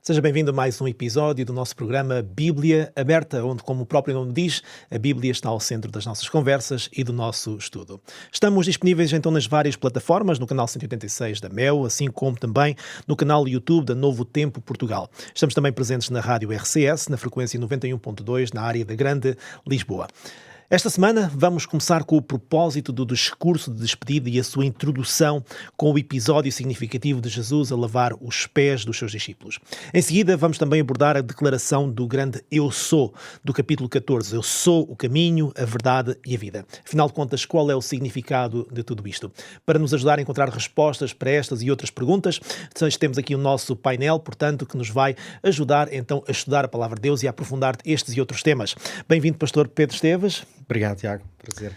Seja bem-vindo a mais um episódio do nosso programa Bíblia Aberta, onde, como o próprio nome diz, a Bíblia está ao centro das nossas conversas e do nosso estudo. Estamos disponíveis então nas várias plataformas, no canal 186 da MEL, assim como também no canal YouTube da Novo Tempo Portugal. Estamos também presentes na rádio RCS, na frequência 91.2, na área da Grande Lisboa. Esta semana vamos começar com o propósito do discurso de despedida e a sua introdução com o episódio significativo de Jesus a lavar os pés dos seus discípulos. Em seguida, vamos também abordar a declaração do grande Eu Sou, do capítulo 14. Eu sou o caminho, a verdade e a vida. Afinal de contas, qual é o significado de tudo isto? Para nos ajudar a encontrar respostas para estas e outras perguntas, temos aqui o nosso painel, portanto, que nos vai ajudar então a estudar a Palavra de Deus e a aprofundar estes e outros temas. Bem-vindo, pastor Pedro Esteves. Obrigado, Tiago. Prazer.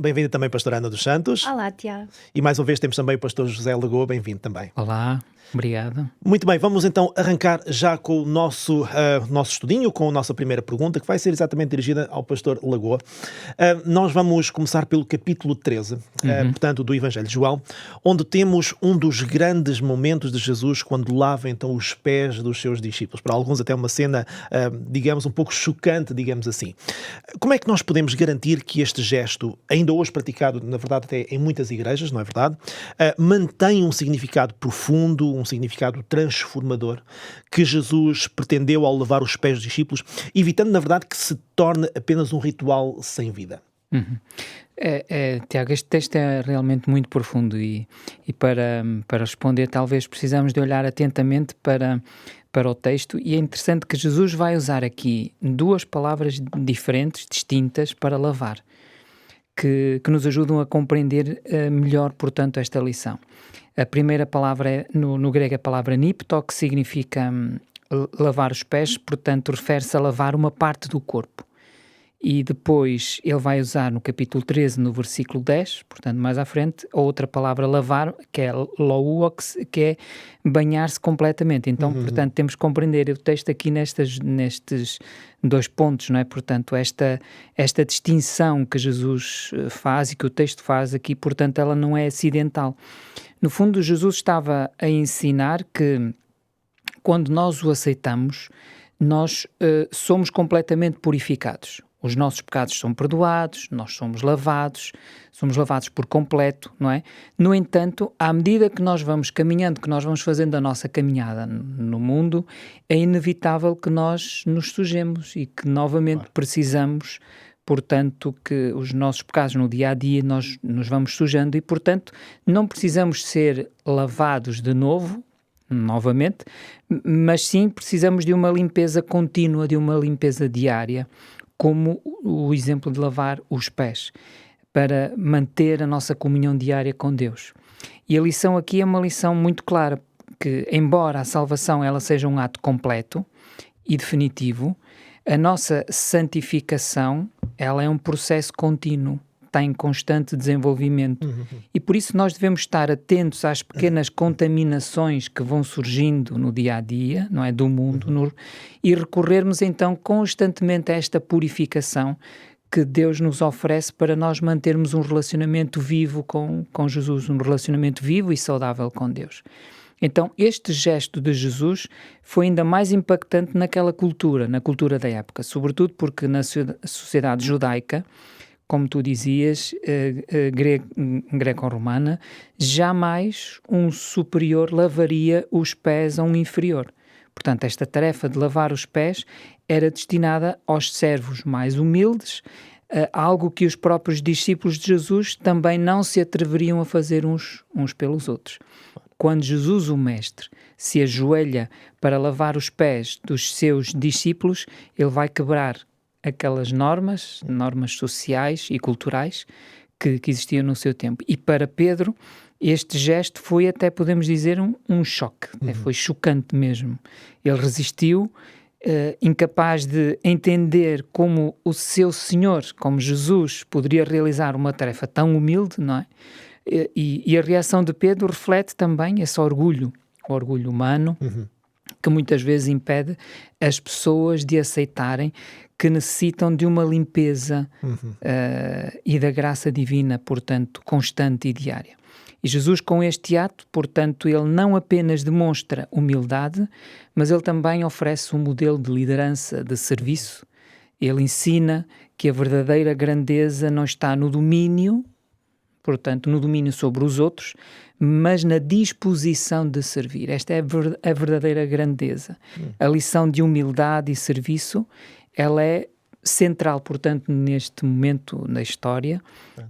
Bem-vinda também, pastora Ana dos Santos. Olá, Tiago. E mais uma vez temos também o pastor José Lagoa. Bem-vindo também. Olá, obrigado. Muito bem, vamos então arrancar já com o nosso estudinho, com a nossa primeira pergunta, que vai ser exatamente dirigida ao pastor Lagoa. Nós vamos começar pelo capítulo 13, portanto, do Evangelho de João, onde temos um dos grandes momentos de Jesus quando lava então os pés dos seus discípulos. Para alguns até uma cena, digamos, um pouco chocante, digamos assim. Como é que nós podemos garantir que este gesto, ainda hoje praticado, na verdade, até em muitas igrejas, não é verdade, mantém um significado profundo, um significado transformador que Jesus pretendeu ao lavar os pés dos discípulos, evitando, na verdade, que se torne apenas um ritual sem vida? Tiago, este texto é realmente muito profundo e para responder talvez precisamos de olhar atentamente para o texto, e é interessante que Jesus vai usar aqui duas palavras diferentes, distintas, para lavar, que nos ajudam a compreender melhor, portanto, esta lição. A primeira palavra é, no grego, a palavra nipto, que significa lavar os pés, portanto, refere-se a lavar uma parte do corpo. E depois ele vai usar no capítulo 13, no versículo 10, portanto mais à frente, a outra palavra lavar, que é louox, que é banhar-se completamente. Então, portanto, temos que compreender o texto aqui nestes dois pontos, não é? Portanto, esta distinção que Jesus faz e que o texto faz aqui, portanto, ela não é acidental. No fundo, Jesus estava a ensinar que quando nós o aceitamos, nós somos completamente purificados. Os nossos pecados são perdoados, nós somos lavados por completo, não é? No entanto, à medida que nós vamos caminhando, que nós vamos fazendo a nossa caminhada no mundo, é inevitável que nós nos sujemos e que novamente precisamos, portanto, que os nossos pecados no dia-a-dia nós nos vamos sujando e, portanto, não precisamos ser lavados de novo, novamente, mas sim precisamos de uma limpeza contínua, de uma limpeza diária, como o exemplo de lavar os pés, para manter a nossa comunhão diária com Deus. E a lição aqui é uma lição muito clara, que embora a salvação ela seja um ato completo e definitivo, a nossa santificação ela é um processo contínuo, está em constante desenvolvimento. E por isso nós devemos estar atentos às pequenas contaminações que vão surgindo no dia-a-dia, não é, do mundo, e recorrermos então constantemente a esta purificação que Deus nos oferece para nós mantermos um relacionamento vivo com Jesus, um relacionamento vivo e saudável com Deus. Então, este gesto de Jesus foi ainda mais impactante naquela cultura, na cultura da época, sobretudo porque na sociedade judaica, como tu dizias, greco-romana, jamais um superior lavaria os pés a um inferior. Portanto, esta tarefa de lavar os pés era destinada aos servos mais humildes, algo que os próprios discípulos de Jesus também não se atreveriam a fazer uns pelos outros. Quando Jesus, o Mestre, se ajoelha para lavar os pés dos seus discípulos, ele vai quebrar aquelas normas sociais e culturais que existiam no seu tempo. E para Pedro, este gesto foi até, podemos dizer, um choque. Foi chocante mesmo. Ele resistiu, incapaz de entender como o seu Senhor, como Jesus, poderia realizar uma tarefa tão humilde, não é? E a reação de Pedro reflete também esse orgulho, o orgulho humano, que muitas vezes impede as pessoas de aceitarem que necessitam de uma limpeza e da graça divina, portanto, constante e diária. E Jesus, com este ato, portanto, ele não apenas demonstra humildade, mas ele também oferece um modelo de liderança, de serviço. Ele ensina que a verdadeira grandeza não está no domínio, portanto, no domínio sobre os outros, mas na disposição de servir. Esta é a verdadeira grandeza. A lição de humildade e serviço, ela é central, portanto, neste momento na história,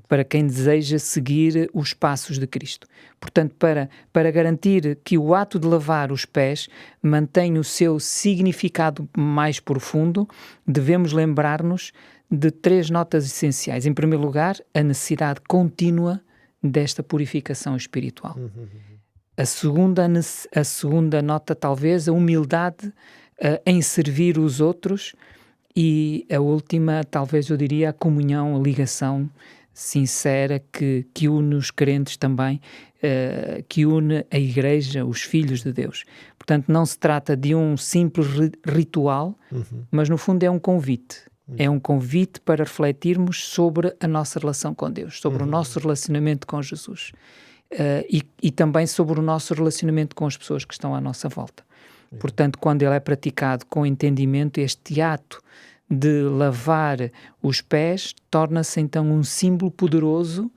para quem deseja seguir os passos de Cristo. Portanto, para garantir que o ato de lavar os pés mantenha o seu significado mais profundo, devemos lembrar-nos de 3 notas essenciais. Em primeiro lugar, a necessidade contínua desta purificação espiritual. A segunda nota, talvez, a humildade em servir os outros. E a última, talvez eu diria, a comunhão, a ligação sincera que une os crentes também, que une a Igreja, os filhos de Deus. Portanto, não se trata de um simples ritual, mas no fundo é um convite. É um convite para refletirmos sobre a nossa relação com Deus, sobre o nosso relacionamento com Jesus e também sobre o nosso relacionamento com as pessoas que estão à nossa volta. Portanto, quando ele é praticado com entendimento, este ato de lavar os pés torna-se então um símbolo poderoso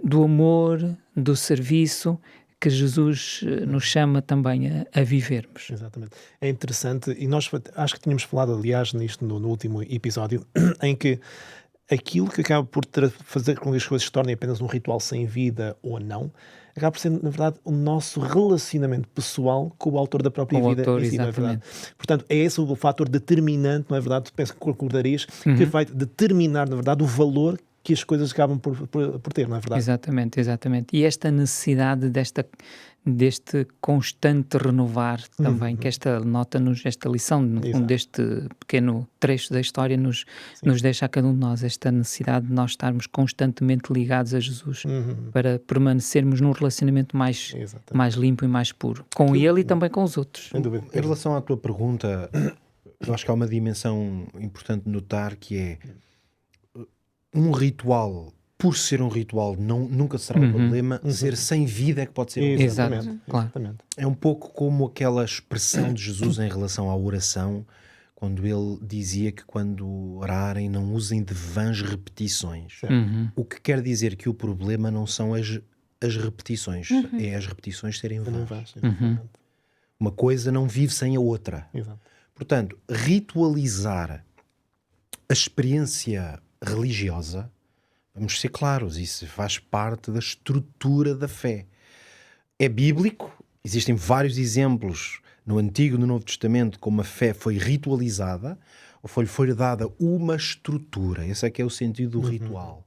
do amor, do serviço que Jesus nos chama também a vivermos. Exatamente. É interessante, e nós acho que tínhamos falado, aliás, nisto no último episódio, em que aquilo que acaba por fazer com que as coisas se tornem apenas um ritual sem vida ou não, acaba por ser, na verdade, o nosso relacionamento pessoal com o autor da própria vida autor, em si, não é verdade? exatamente. Portanto, é esse o fator determinante, não é verdade? Tu penso que concordarias, que vai determinar, na verdade, o valor que as coisas acabam por ter, não é verdade? Exatamente, exatamente. E esta necessidade deste constante renovar também, que esta nota-nos, esta lição, no fundo, deste pequeno trecho da história nos deixa a cada um de nós esta necessidade de nós estarmos constantemente ligados a Jesus para permanecermos num relacionamento mais limpo e mais puro, com Ele e também com os outros. Sem dúvida. Em relação à tua pergunta, eu acho que há uma dimensão importante de notar, que é um ritual, por ser um ritual, nunca será um problema. Ser sem vida é que pode ser um problema. Exato, claro. É um pouco como aquela expressão de Jesus em relação à oração, quando ele dizia que quando orarem não usem de vãs repetições. O que quer dizer que o problema não são as repetições, é as repetições serem vãs. Uma coisa não vive sem a outra. Exato. Portanto, ritualizar a experiência religiosa, vamos ser claros, isso faz parte da estrutura da fé. É bíblico, existem vários exemplos no Antigo e no Novo Testamento como a fé foi ritualizada, ou foi dada uma estrutura. Esse é que é o sentido do ritual.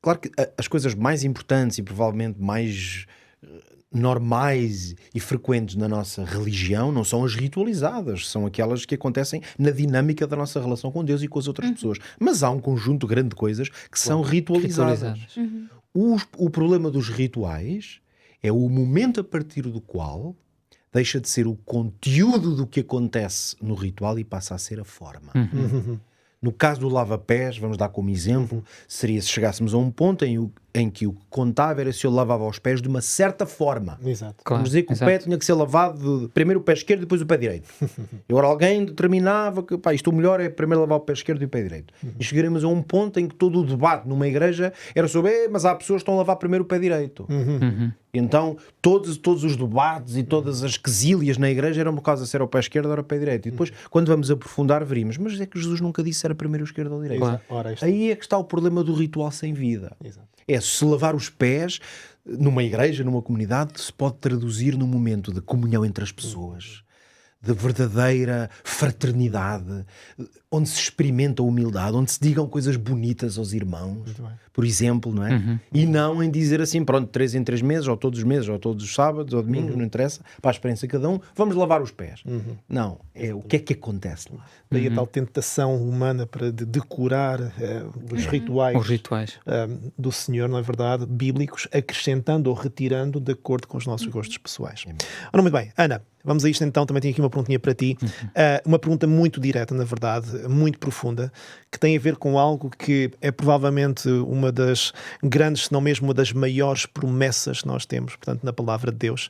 Claro que as coisas mais importantes e provavelmente mais normais e frequentes na nossa religião não são as ritualizadas, são aquelas que acontecem na dinâmica da nossa relação com Deus e com as outras pessoas. Mas há um conjunto grande de coisas que são ritualizadas. O problema dos rituais é o momento a partir do qual deixa de ser o conteúdo do que acontece no ritual e passa a ser a forma. No caso do lava-pés, vamos dar como exemplo, seria se chegássemos a um ponto em que o que contava era se eu lavava os pés de uma certa forma. Exato. Claro, Vamos dizer que o pé tinha que ser lavado primeiro o pé esquerdo e depois o pé direito. E agora alguém determinava que isto o melhor é primeiro lavar o pé esquerdo e o pé direito. E chegaremos a um ponto em que todo o debate numa igreja era sobre mas há pessoas que estão a lavar primeiro o pé direito. Então todos os debates e todas as quesílias na igreja eram por causa se era o pé esquerdo ou era o pé direito. E depois, quando vamos aprofundar, veríamos, mas é que Jesus nunca disse se era primeiro o esquerdo ou o direito. Claro. Ora, Aí é que está o problema do ritual sem vida. Exato. É se lavar os pés numa igreja, numa comunidade, se pode traduzir num momento de comunhão entre as pessoas, de verdadeira fraternidade, onde se experimenta a humildade, onde se digam coisas bonitas aos irmãos, por exemplo, não é? E não em dizer assim, pronto, 3 em 3 meses, ou todos os meses, ou todos os sábados, ou domingos, não interessa, para a experiência de cada um, vamos lavar os pés. Não, é o que é que acontece lá. Daí a tal tentação humana para decorar os rituais, do Senhor, não é verdade, bíblicos, acrescentando ou retirando de acordo com os nossos gostos pessoais. Ora, muito bem, Ana, Vamos a isto então, também tenho aqui uma perguntinha para ti. Uma pergunta muito direta, na verdade, muito profunda, que tem a ver com algo que é provavelmente uma das grandes, se não mesmo uma das maiores promessas que nós temos, portanto, na palavra de Deus.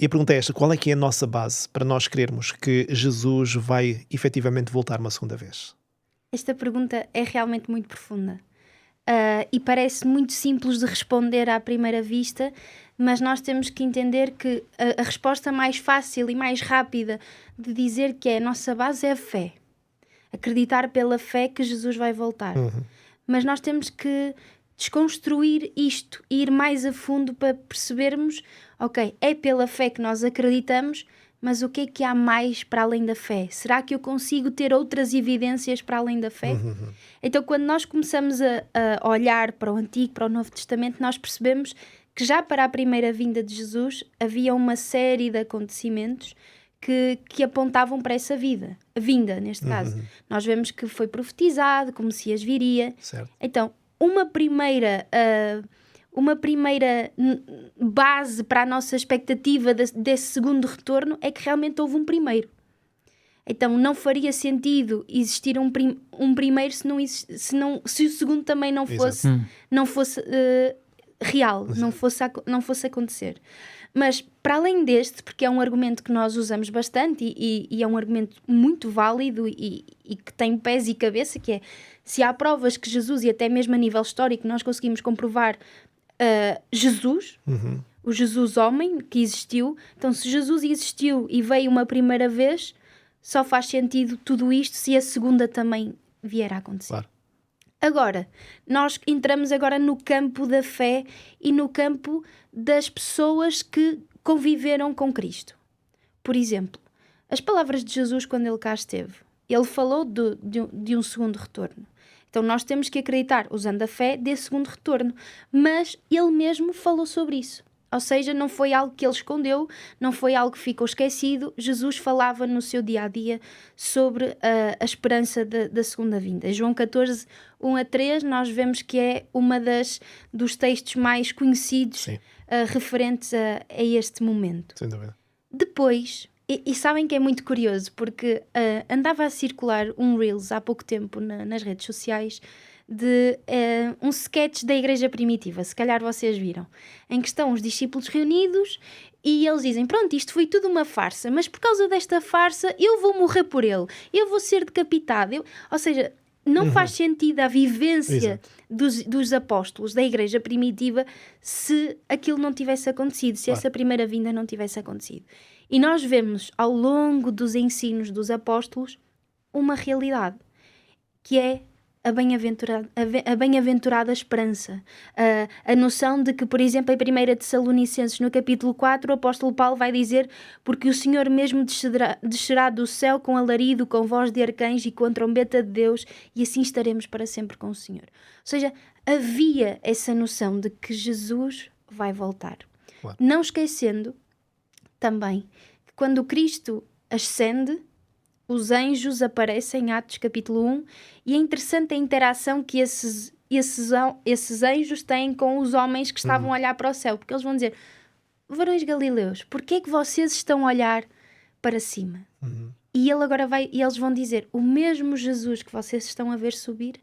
E a pergunta é esta: qual é que é a nossa base para nós crermos que Jesus vai efetivamente voltar uma segunda vez? Esta pergunta é realmente muito profunda. E parece muito simples de responder à primeira vista, mas nós temos que entender que a resposta mais fácil e mais rápida de dizer que é a nossa base é a fé. Acreditar pela fé que Jesus vai voltar. Mas nós temos que desconstruir isto e ir mais a fundo para percebermos, ok, é pela fé que nós acreditamos, mas o que é que há mais para além da fé? Será que eu consigo ter outras evidências para além da fé? Então, quando nós começamos a olhar para o Antigo, para o Novo Testamento, nós percebemos que já para a primeira vinda de Jesus havia uma série de acontecimentos que apontavam para essa vinda, neste caso. Nós vemos que foi profetizado, que o Messias viria. Certo. Então, uma primeira base para a nossa expectativa desse segundo retorno é que realmente houve um primeiro. Então não faria sentido existir um primeiro se o segundo também não fosse real, não fosse acontecer. Mas para além deste, porque é um argumento que nós usamos bastante e é um argumento muito válido e que tem pés e cabeça, que é: se há provas que Jesus, e até mesmo a nível histórico nós conseguimos comprovar Jesus, o Jesus homem que existiu, então se Jesus existiu e veio uma primeira vez, só faz sentido tudo isto se a segunda também vier a acontecer. Claro. Agora, nós entramos agora no campo da fé e no campo das pessoas que conviveram com Cristo. Por exemplo, as palavras de Jesus quando ele cá esteve, ele falou de um segundo retorno. Então nós temos que acreditar, usando a fé, desse segundo retorno. Mas ele mesmo falou sobre isso. Ou seja, não foi algo que ele escondeu, não foi algo que ficou esquecido. Jesus falava no seu dia-a-dia sobre a esperança da segunda vinda. João 14, 1-3, nós vemos que é uma dos textos mais conhecidos referentes a este momento. Sem dúvida. Depois, e sabem que é muito curioso, porque andava a circular um Reels há pouco tempo nas redes sociais de um sketch da Igreja Primitiva, se calhar vocês viram, em que estão os discípulos reunidos e eles dizem: pronto, isto foi tudo uma farsa, mas por causa desta farsa eu vou morrer por ele, eu vou ser decapitado. Ou seja, não faz sentido a vivência dos apóstolos da Igreja Primitiva se aquilo não tivesse acontecido, se essa primeira vinda não tivesse acontecido. E nós vemos ao longo dos ensinos dos apóstolos uma realidade, que é a bem-aventurada esperança. A noção de que, por exemplo, em 1 Tessalonicenses, no capítulo 4, o apóstolo Paulo vai dizer: porque o Senhor mesmo descerá do céu com alarido, com voz de arcanjo e com a trombeta de Deus, e assim estaremos para sempre com o Senhor. Ou seja, havia essa noção de que Jesus vai voltar. Claro. Não esquecendo também que quando Cristo ascende, os anjos aparecem em Atos capítulo 1, e é interessante a interação que esses anjos têm com os homens que estavam a olhar para o céu, porque eles vão dizer: varões galileus, porquê é que vocês estão a olhar para cima? E eles vão dizer: o mesmo Jesus que vocês estão a ver subir,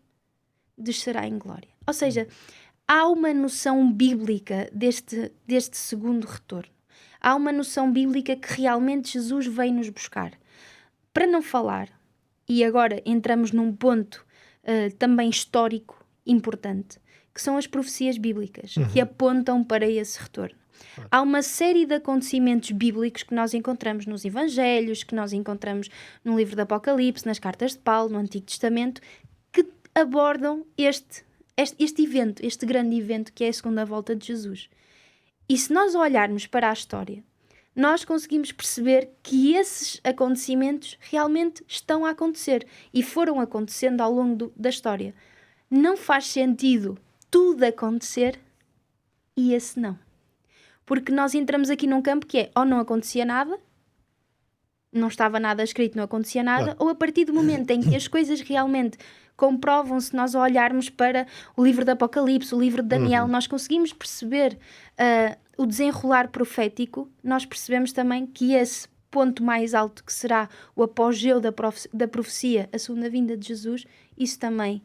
descerá em glória. Ou seja, há uma noção bíblica deste segundo retorno. Há uma noção bíblica que realmente Jesus veio nos buscar. Para não falar, e agora entramos num ponto também histórico importante, que são as profecias bíblicas, que apontam para esse retorno. Há uma série de acontecimentos bíblicos que nós encontramos nos Evangelhos, que nós encontramos no livro do Apocalipse, nas cartas de Paulo, no Antigo Testamento, que abordam este evento, este grande evento que é a segunda volta de Jesus. E se nós olharmos para a história, nós conseguimos perceber que esses acontecimentos realmente estão a acontecer e foram acontecendo ao longo da história. Não faz sentido tudo acontecer e esse não. Porque nós entramos aqui num campo que é: ou não acontecia nada, não estava nada escrito, não acontecia nada, ou a partir do momento em que as coisas realmente comprovam-se, se nós olharmos para o livro do Apocalipse, o livro de Daniel, nós conseguimos perceber o desenrolar profético, nós percebemos também que esse ponto mais alto, que será o apogeu da profecia, a segunda vinda de Jesus, isso também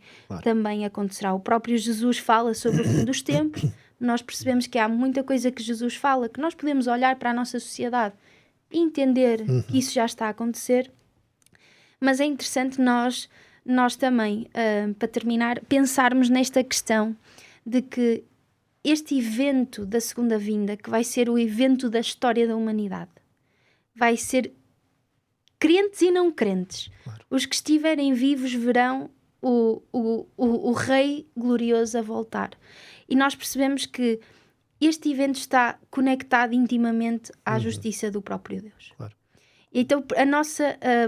acontecerá. O próprio Jesus fala sobre o fim dos tempos. Nós percebemos que há muita coisa que Jesus fala, que nós podemos olhar para a nossa sociedade e entender que isso já está a acontecer. Mas é interessante nós também, para terminar, pensarmos nesta questão de que este evento da segunda vinda, que vai ser o evento da história da humanidade, vai ser crentes e não crentes. Claro. Os que estiverem vivos verão o Rei glorioso a voltar. E nós percebemos que este evento está conectado intimamente à justiça do próprio Deus. Claro. Então,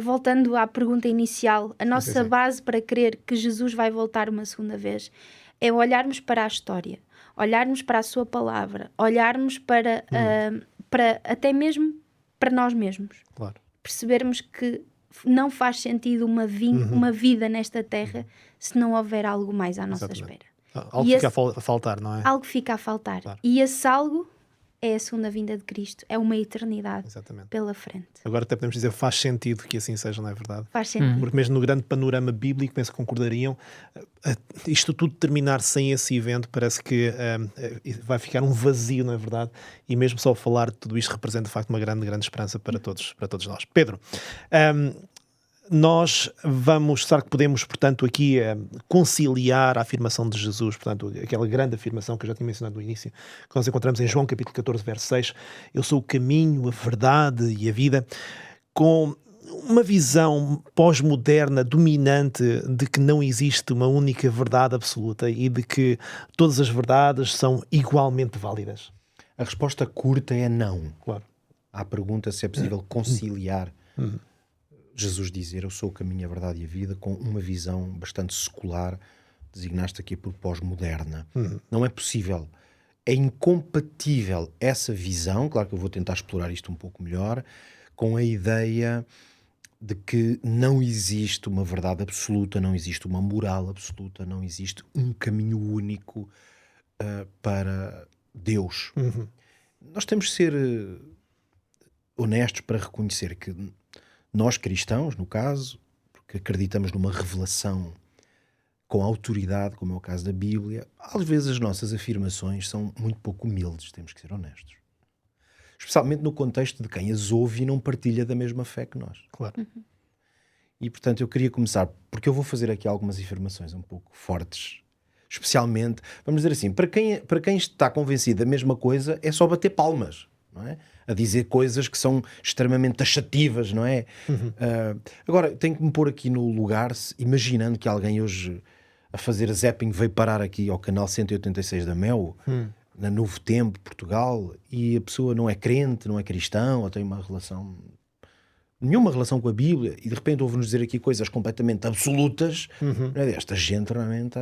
voltando à pergunta inicial, a nossa base para crer que Jesus vai voltar uma segunda vez é olharmos para a história, olharmos para a sua palavra, olharmos para até mesmo para nós mesmos. Claro. Percebermos que não faz sentido uma vida nesta terra se não houver algo mais à nossa espera. Algo fica a faltar, não é? Algo fica a faltar. Claro. E esse algo é a segunda vinda de Cristo. É uma eternidade pela frente. Agora até podemos dizer faz sentido que assim seja, não é verdade? Faz sentido. Porque mesmo no grande panorama bíblico, penso que concordariam, isto tudo terminar sem esse evento parece que vai ficar um vazio, não é verdade? E mesmo só falar de tudo isto representa de facto uma grande esperança para todos nós. Pedro, nós será que podemos, portanto, aqui conciliar a afirmação de Jesus, portanto, aquela grande afirmação que eu já tinha mencionado no início, que nós encontramos em João capítulo 14, verso 6, eu sou o caminho, a verdade e a vida, com uma visão pós-moderna, dominante, de que não existe uma única verdade absoluta e de que todas as verdades são igualmente válidas? A resposta curta é não. Claro. À pergunta se é possível conciliar Jesus dizer eu sou o caminho, a verdade e a vida, com uma visão bastante secular, designaste aqui por pós-moderna. Não é possível. É incompatível essa visão, claro que eu vou tentar explorar isto um pouco melhor, com a ideia de que não existe uma verdade absoluta, não existe uma moral absoluta, não existe um caminho único para Deus. Nós temos de ser honestos para reconhecer que nós cristãos, no caso, porque acreditamos numa revelação com autoridade, como é o caso da Bíblia, às vezes as nossas afirmações são muito pouco humildes, temos que ser honestos. Especialmente no contexto de quem as ouve e não partilha da mesma fé que nós. Claro. E, portanto, eu queria começar, porque eu vou fazer aqui algumas afirmações um pouco fortes, especialmente, vamos dizer assim, para quem está convencido da mesma coisa, é só bater palmas, não é? A dizer coisas que são extremamente taxativas, não é? Agora, tenho que me pôr aqui no lugar, imaginando que alguém hoje, a fazer zapping, veio parar aqui ao canal 186 da Mel, na Novo Tempo, Portugal, e a pessoa não é crente, não é cristão, ou tem nenhuma relação com a Bíblia, e de repente ouve-nos dizer aqui coisas completamente absolutas. Esta gente realmente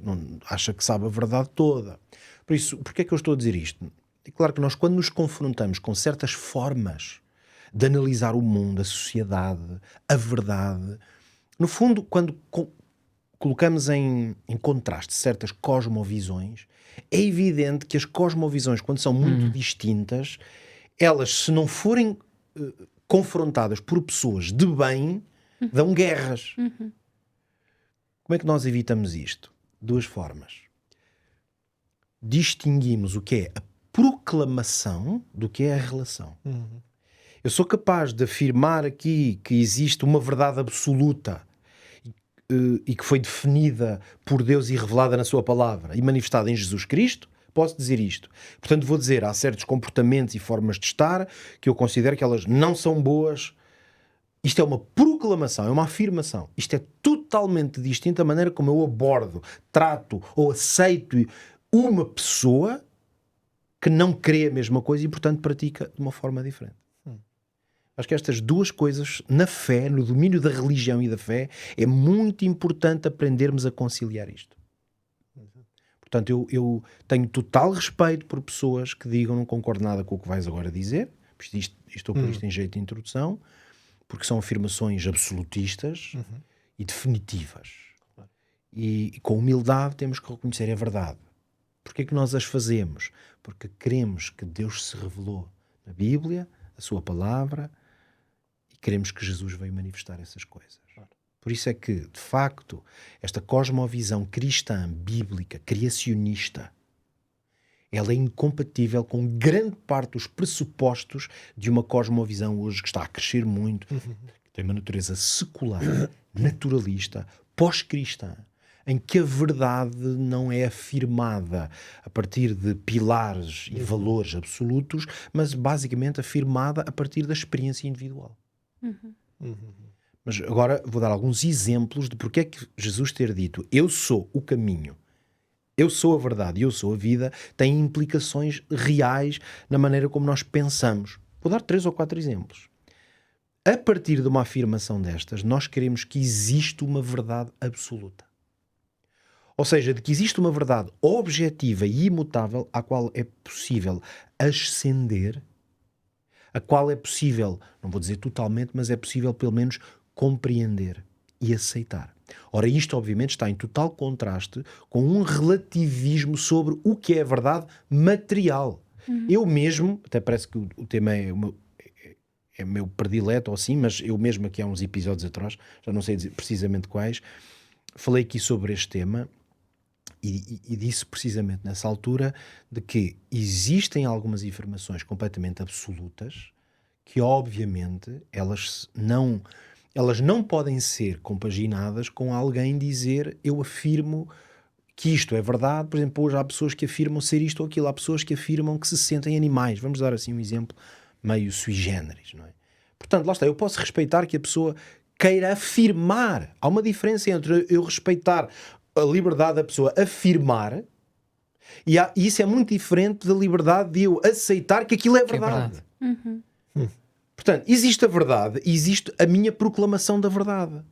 não acha que sabe a verdade toda. Por isso, porquê é que eu estou a dizer isto? É claro que nós, quando nos confrontamos com certas formas de analisar o mundo, a sociedade, a verdade, no fundo, quando colocamos em contraste certas cosmovisões, é evidente que as cosmovisões, quando são muito distintas, elas, se não forem confrontadas por pessoas de bem, dão guerras. Como é que nós evitamos isto? Duas formas. Distinguimos o que é a proclamação do que é a relação. Eu sou capaz de afirmar aqui que existe uma verdade absoluta e que foi definida por Deus e revelada na sua palavra e manifestada em Jesus Cristo. Posso dizer isto. Portanto, vou dizer, há certos comportamentos e formas de estar que eu considero que elas não são boas. Isto é uma proclamação, é uma afirmação. Isto é totalmente distinto da maneira como eu abordo, trato ou aceito uma pessoa que não crê a mesma coisa e, portanto, pratica de uma forma diferente. Acho que estas duas coisas, na fé, no domínio da religião e da fé, é muito importante aprendermos a conciliar isto. Portanto, eu tenho total respeito por pessoas que digam não concordo nada com o que vais agora dizer, estou por isto em jeito de introdução, porque são afirmações absolutistas e definitivas. E com humildade temos que reconhecer a verdade. Porquê que nós as fazemos? Porque queremos que Deus se revelou na Bíblia, a sua palavra, e queremos que Jesus veio manifestar essas coisas. Por isso é que, de facto, esta cosmovisão cristã, bíblica, criacionista, ela é incompatível com grande parte dos pressupostos de uma cosmovisão hoje que está a crescer muito, que tem uma natureza secular, naturalista, pós-cristã, em que a verdade não é afirmada a partir de pilares e valores absolutos, mas basicamente afirmada a partir da experiência individual. Mas agora vou dar alguns exemplos de porque é que Jesus ter dito eu sou o caminho, eu sou a verdade e eu sou a vida, tem implicações reais na maneira como nós pensamos. Vou dar 3 ou 4 exemplos. A partir de uma afirmação destas, nós queremos que exista uma verdade absoluta. Ou seja, de que existe uma verdade objetiva e imutável à qual é possível ascender, a qual é possível, não vou dizer totalmente, mas é possível pelo menos compreender e aceitar. Ora, isto obviamente está em total contraste com um relativismo sobre o que é a verdade material. Eu mesmo, até parece que o tema é meu predileto ou assim, mas eu mesmo aqui há uns episódios atrás, já não sei dizer precisamente quais, falei aqui sobre este tema e disse precisamente nessa altura de que existem algumas informações completamente absolutas que obviamente elas não podem ser compaginadas com alguém dizer eu afirmo que isto é verdade. Por exemplo, hoje há pessoas que afirmam ser isto ou aquilo, há pessoas que afirmam que se sentem animais. Vamos dar assim um exemplo meio sui generis, não é? Portanto, lá está, eu posso respeitar que a pessoa queira afirmar. Há uma diferença entre eu respeitar a liberdade da pessoa afirmar e isso é muito diferente da liberdade de eu aceitar que aquilo é verdade. Portanto, existe a verdade e existe a minha proclamação da verdade.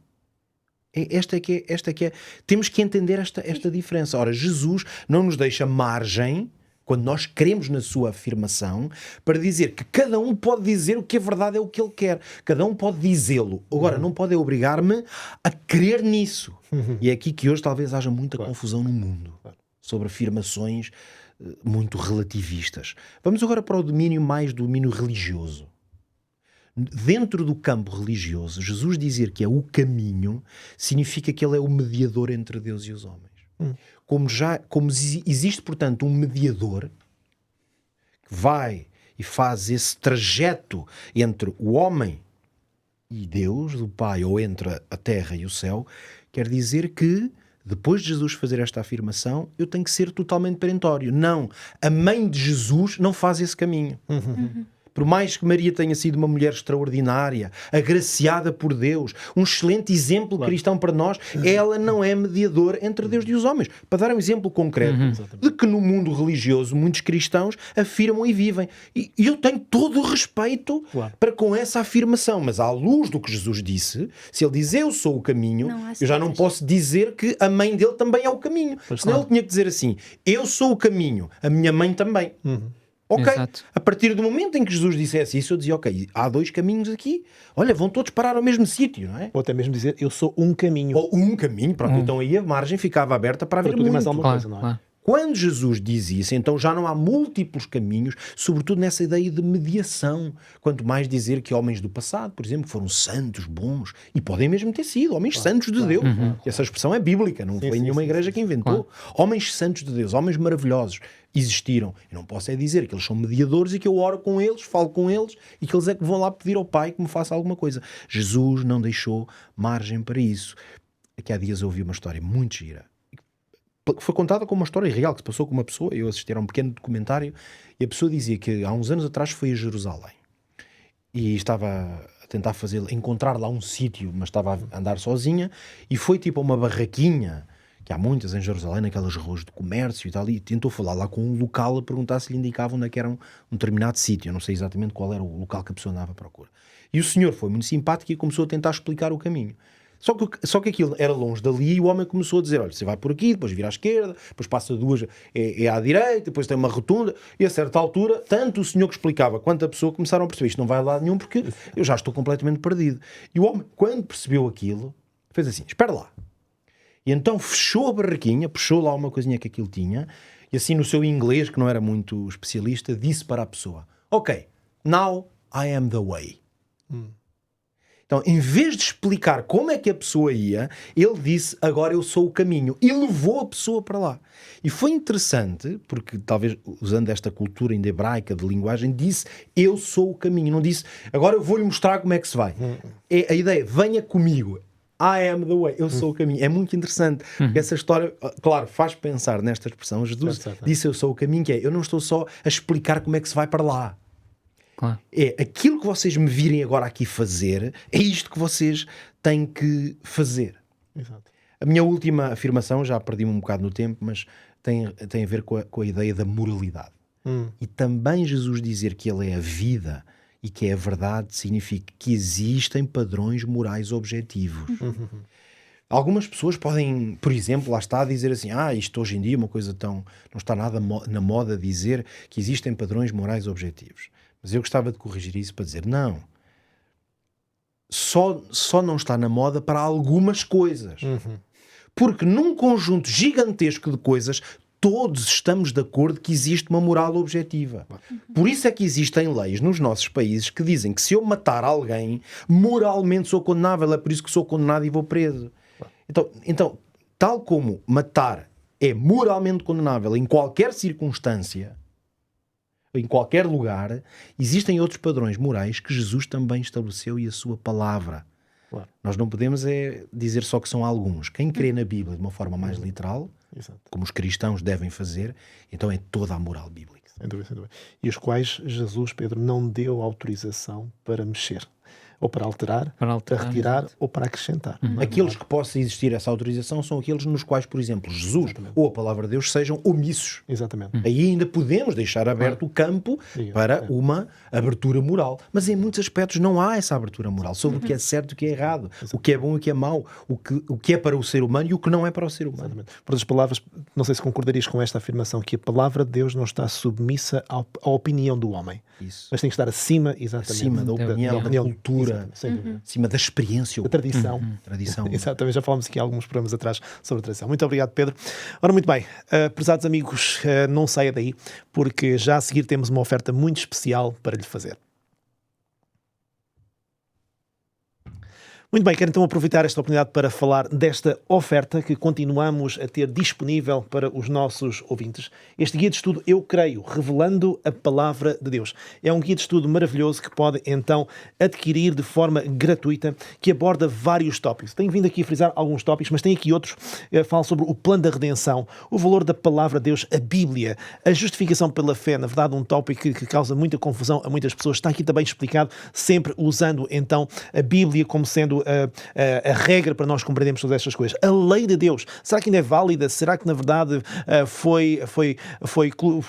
Esta é que é. Temos que entender esta diferença. Ora, Jesus não nos deixa margem, quando nós queremos na sua afirmação, para dizer que cada um pode dizer o que a verdade é o que ele quer. Cada um pode dizê-lo. Agora, não pode obrigar-me a crer nisso. E é aqui que hoje talvez haja muita confusão no mundo sobre afirmações muito relativistas. Vamos agora para o domínio religioso. Dentro do campo religioso, Jesus dizer que é o caminho significa que ele é o mediador entre Deus e os homens. Como existe, portanto, um mediador que vai e faz esse trajeto entre o homem e Deus, do Pai, ou entre a terra e o céu, quer dizer que, depois de Jesus fazer esta afirmação, eu tenho que ser totalmente perentório. Não, a mãe de Jesus não faz esse caminho. Por mais que Maria tenha sido uma mulher extraordinária, agraciada por Deus, um excelente exemplo cristão para nós, ela não é mediadora entre Deus e os homens. Para dar um exemplo concreto de que no mundo religioso muitos cristãos afirmam e vivem. E eu tenho todo o respeito para com essa afirmação, mas à luz do que Jesus disse, se ele diz eu sou o caminho, eu já não posso dizer que a mãe dele também é o caminho. Senão ele tinha que dizer assim, eu sou o caminho, a minha mãe também. Ok, Exato. a partir do momento em que Jesus dissesse isso, eu dizia, ok, há 2 caminhos aqui, olha, vão todos parar ao mesmo sítio, não é? Ou até mesmo dizer, eu sou um caminho. Ou um caminho, pronto, então aí a margem ficava aberta para haver Para tudo e mais muito. alguma coisa, não é? Claro. Quando Jesus diz isso, então já não há múltiplos caminhos, sobretudo nessa ideia de mediação. Quanto mais dizer que homens do passado, por exemplo, foram santos, bons, e podem mesmo ter sido homens santos de Deus. Essa expressão é bíblica, não foi nenhuma igreja que inventou. Homens santos de Deus, homens maravilhosos, existiram. Eu não posso é dizer que eles são mediadores e que eu oro com eles, falo com eles e que eles é que vão lá pedir ao Pai que me faça alguma coisa. Jesus não deixou margem para isso. Aqui há dias eu ouvi uma história muito gira, que foi contada como uma história real, que se passou com uma pessoa. Eu assisti a um pequeno documentário e a pessoa dizia que há uns anos atrás foi a Jerusalém e estava a tentar encontrar lá um sítio, mas estava a andar sozinha e foi tipo a uma barraquinha, que há muitas em Jerusalém, naquelas ruas de comércio e tal, e tentou falar lá com um local a perguntar se lhe indicava onde é que era um determinado sítio. Eu não sei exatamente qual era o local que a pessoa andava à procura. E o senhor foi muito simpático e começou a tentar explicar o caminho. Só que aquilo era longe dali e o homem começou a dizer, olha, você vai por aqui, depois vira à esquerda, depois passa 2, é à direita, depois tem uma rotunda, e a certa altura, tanto o senhor que explicava quanto a pessoa começaram a perceber, isto não vai a lado nenhum porque eu já estou completamente perdido. E o homem, quando percebeu aquilo, fez assim, espera lá. E então fechou a barraquinha, puxou lá uma coisinha que aquilo tinha, e assim no seu inglês, que não era muito especialista, disse para a pessoa: ok, now I am the way. Então, em vez de explicar como é que a pessoa ia, ele disse: agora eu sou o caminho. E levou a pessoa para lá. E foi interessante, porque talvez usando esta cultura ainda hebraica de linguagem, disse: eu sou o caminho. Não disse: agora eu vou-lhe mostrar como é que se vai. É a ideia: venha comigo. I am the way. Eu sou o caminho. É muito interessante. Porque essa história, claro, faz pensar nesta expressão. Jesus disse: eu sou o caminho, que é: eu não estou só a explicar como é que se vai para lá. Claro. É aquilo que vocês me virem agora aqui fazer, é isto que vocês têm que fazer. Exato. A minha última afirmação, já perdi-me um bocado no tempo, mas tem a ver com a ideia da moralidade. E também Jesus dizer que ele é a vida e que é a verdade significa que existem padrões morais objetivos. Algumas pessoas podem, por exemplo, lá está a dizer assim: isto hoje em dia é uma coisa tão... não está nada na moda dizer que existem padrões morais objetivos. Mas eu gostava de corrigir isso para dizer: não. Só não está na moda para algumas coisas. Porque num conjunto gigantesco de coisas, todos estamos de acordo que existe uma moral objetiva. Por isso é que existem leis nos nossos países que dizem que se eu matar alguém, moralmente sou condenável. É por isso que sou condenado e vou preso. Então, tal como matar é moralmente condenável em qualquer circunstância, em qualquer lugar, existem outros padrões morais que Jesus também estabeleceu e a sua palavra. Claro. Nós não podemos dizer só que são alguns. Quem crê na Bíblia de uma forma mais literal, Exato. como os cristãos devem fazer, então é toda a moral bíblica. Sem dúvida, sem dúvida. E os quais Jesus, Pedro, não deu autorização para mexer, ou para alterar, para retirar, exato. ou para acrescentar. Aqueles que possa existir essa autorização são aqueles nos quais, por exemplo, Jesus ou a palavra de Deus sejam omissos. Exatamente. Aí ainda podemos deixar aberto o campo para uma abertura moral. Mas em muitos aspectos não há essa abertura moral sobre o que é certo e o que é errado, o que é bom e o que é mau, o que é para o ser humano e o que não é para o ser humano. Exatamente. Por outras palavras, não sei se concordarias com esta afirmação, que a palavra de Deus não está submissa à opinião do homem. Isso. Mas tem que estar acima, exatamente, Acima da opinião, da cultura, sem dúvida. acima da experiência. Da tradição. Tradição. Exatamente, já falámos aqui há alguns programas atrás sobre a tradição. Muito obrigado, Pedro. Ora, muito bem, prezados amigos, não saia daí, porque já a seguir temos uma oferta muito especial para lhe fazer. Muito bem, quero então aproveitar esta oportunidade para falar desta oferta que continuamos a ter disponível para os nossos ouvintes. Este guia de estudo, Eu Creio, revelando a Palavra de Deus. É um guia de estudo maravilhoso que pode então adquirir de forma gratuita, que aborda vários tópicos. Tenho vindo aqui a frisar alguns tópicos, mas tem aqui outros. Fala sobre o plano da redenção, o valor da Palavra de Deus, a Bíblia, a justificação pela fé. Na verdade, um tópico que causa muita confusão a muitas pessoas. Está aqui também explicado, sempre usando então a Bíblia como sendo a regra para nós compreendermos todas estas coisas. A lei de Deus, será que ainda é válida? Será que na verdade foi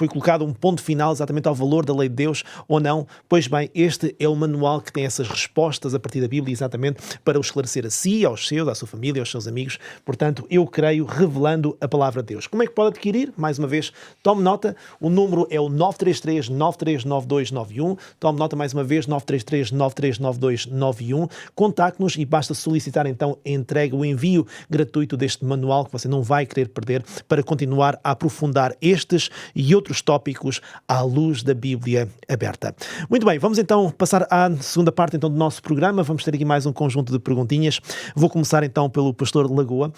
colocado um ponto final exatamente ao valor da lei de Deus ou não? Pois bem, este é o manual que tem essas respostas a partir da Bíblia exatamente para o esclarecer a si, aos seus, à sua família, aos seus amigos. Portanto, Eu Creio, revelando a Palavra de Deus. Como é que pode adquirir? Mais uma vez, tome nota, o número é o 933-939291. Tome nota mais uma vez, 933-939291. Contacte-nos e basta solicitar então a entrega, o envio gratuito deste manual que você não vai querer perder para continuar a aprofundar estes e outros tópicos à luz da Bíblia aberta. Muito bem, vamos então passar à segunda parte então do nosso programa. Vamos ter aqui mais um conjunto de perguntinhas. Vou começar então pelo pastor Lagoa.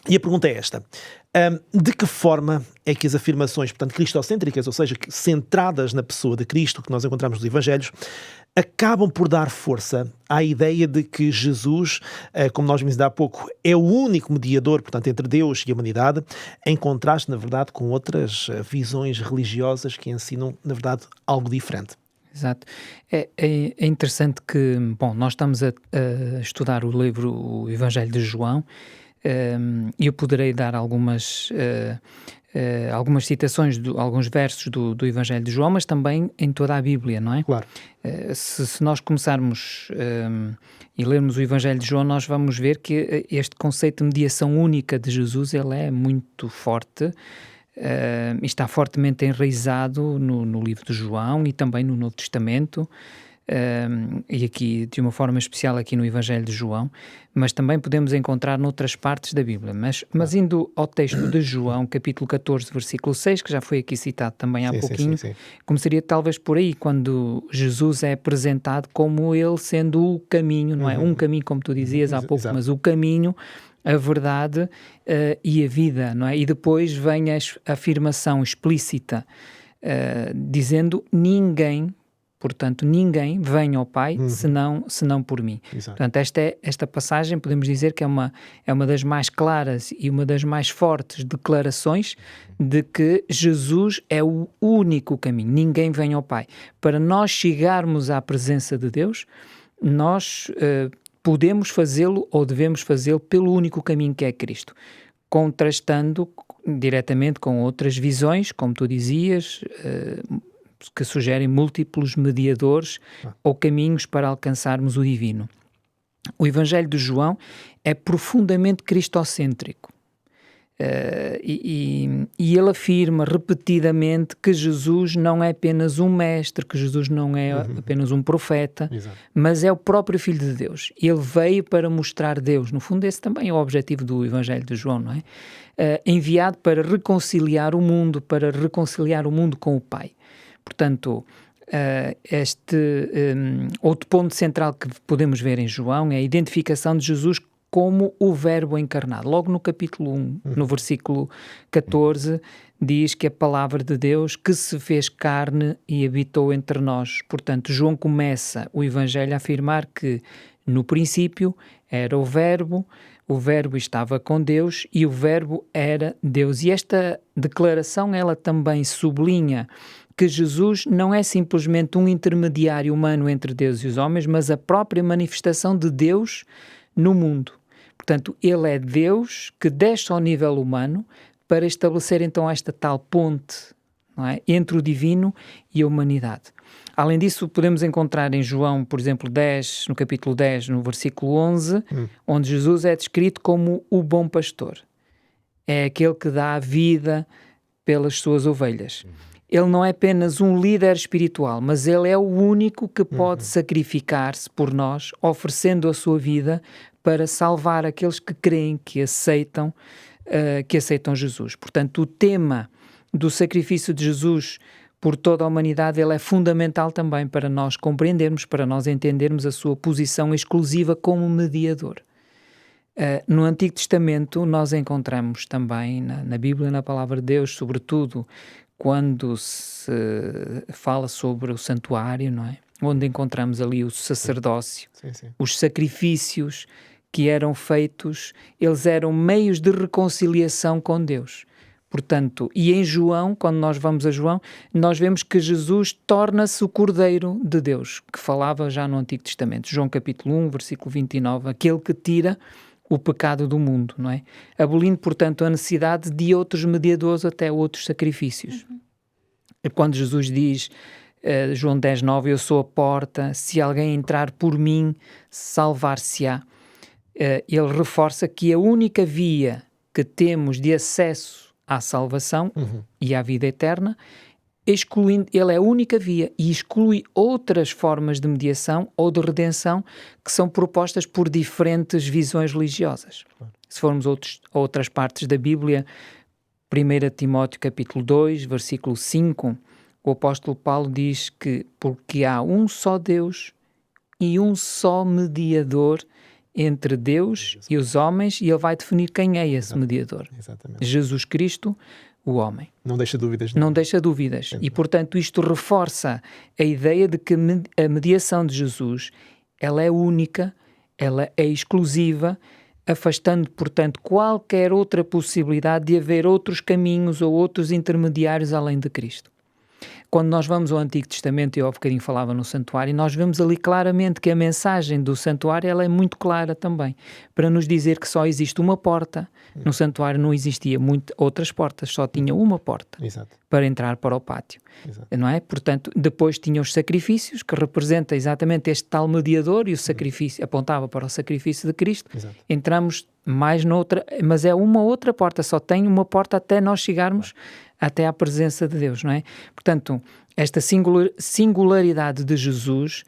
E a pergunta é esta. De que forma é que as afirmações, portanto, cristocêntricas, ou seja, centradas na pessoa de Cristo, que nós encontramos nos Evangelhos, acabam por dar força à ideia de que Jesus, como nós vimos há pouco, é o único mediador, portanto, entre Deus e a humanidade, em contraste, na verdade, com outras visões religiosas que ensinam, na verdade, algo diferente? Exato. É interessante que, bom, nós estamos a estudar o livro, o Evangelho de João, e eu poderei dar algumas citações, alguns versos do Evangelho de João, mas também em toda a Bíblia, não é? Claro. Se nós começarmos e lermos o Evangelho de João, nós vamos ver que este conceito de mediação única de Jesus, ele é muito forte, está fortemente enraizado no livro de João e também no Novo Testamento. e aqui de uma forma especial aqui no Evangelho de João, mas também podemos encontrar noutras partes da Bíblia. Mas indo ao texto de João, capítulo 14, versículo 6, que já foi aqui citado também há pouquinho, começaria talvez por aí, quando Jesus é apresentado como ele sendo o caminho, não é? Um caminho, como tu dizias há pouco, mas o caminho, a verdade e a vida, não é? E depois vem a afirmação explícita, dizendo portanto, ninguém vem ao Pai senão por mim. Exato. Portanto, esta passagem podemos dizer que é uma das mais claras e uma das mais fortes declarações de que Jesus é o único caminho, ninguém vem ao Pai. Para nós chegarmos à presença de Deus, nós podemos fazê-lo ou devemos fazê-lo pelo único caminho que é Cristo, contrastando diretamente com outras visões, como tu dizias, que sugerem múltiplos mediadores ou caminhos para alcançarmos o divino. O Evangelho de João é profundamente cristocêntrico. E ele afirma repetidamente que Jesus não é apenas um mestre, que Jesus não é apenas um profeta, mas é o próprio Filho de Deus. Ele veio para mostrar Deus. No fundo, esse também é o objetivo do Evangelho de João, não é? Enviado para reconciliar o mundo com o Pai. Portanto, outro ponto central que podemos ver em João é a identificação de Jesus como o Verbo encarnado. Logo no capítulo 1, no versículo 14, diz que a palavra de Deus que se fez carne e habitou entre nós. Portanto, João começa o Evangelho a afirmar que no princípio era o Verbo estava com Deus e o Verbo era Deus. E esta declaração, ela também sublinha que Jesus não é simplesmente um intermediário humano entre Deus e os homens, mas a própria manifestação de Deus no mundo. Portanto, ele é Deus que desce ao nível humano para estabelecer então esta tal ponte, não é? Entre o divino e a humanidade. Além disso, podemos encontrar em João, por exemplo, no capítulo 10, no versículo 11, onde Jesus é descrito como o bom pastor. É aquele que dá a vida pelas suas ovelhas. Ele não é apenas um líder espiritual, mas ele é o único que pode sacrificar-se por nós, oferecendo a sua vida para salvar aqueles que creem, que aceitam Jesus. Portanto, o tema do sacrifício de Jesus por toda a humanidade, ele é fundamental também para nós compreendermos, para nós entendermos a sua posição exclusiva como mediador. No Antigo Testamento, nós encontramos também na Bíblia, na Palavra de Deus, sobretudo quando se fala sobre o santuário, não é? Onde encontramos ali o sacerdócio, os sacrifícios que eram feitos, eles eram meios de reconciliação com Deus. Portanto, e em João, quando nós vamos a João, nós vemos que Jesus torna-se o Cordeiro de Deus, que falava já no Antigo Testamento. João capítulo 1, versículo 29, aquele que tira o pecado do mundo, não é? Abolindo, portanto, a necessidade de outros mediadores, até outros sacrifícios. Quando Jesus diz, João 10, 9, eu sou a porta, se alguém entrar por mim, salvar-se-á. Ele reforça que a única via que temos de acesso à salvação e à vida eterna, ele é a única via e exclui outras formas de mediação ou de redenção que são propostas por diferentes visões religiosas. Se formos a outras partes da Bíblia, 1 Timóteo capítulo 2, versículo 5, o apóstolo Paulo diz que porque há um só Deus e um só mediador entre Deus e os homens, e ele vai definir quem é esse mediador. Exatamente. Jesus Cristo, o homem. Não deixa dúvidas. Não deixa dúvidas. E, portanto, isto reforça a ideia de que a mediação de Jesus, ela é única, ela é exclusiva, afastando, portanto, qualquer outra possibilidade de haver outros caminhos ou outros intermediários além de Cristo. Quando nós vamos ao Antigo Testamento, eu há bocadinho falava no santuário, nós vemos ali claramente que a mensagem do santuário ela é muito clara também, para nos dizer que só existe uma porta. No santuário não existia outras portas, só tinha uma porta para entrar para o pátio. Não é? Portanto, depois tinha os sacrifícios, que representa exatamente este tal mediador, e o sacrifício apontava para o sacrifício de Cristo. Entramos mais noutra, mas é uma outra porta, só tem uma porta até nós chegarmos até à presença de Deus, não é? Portanto, esta singularidade de Jesus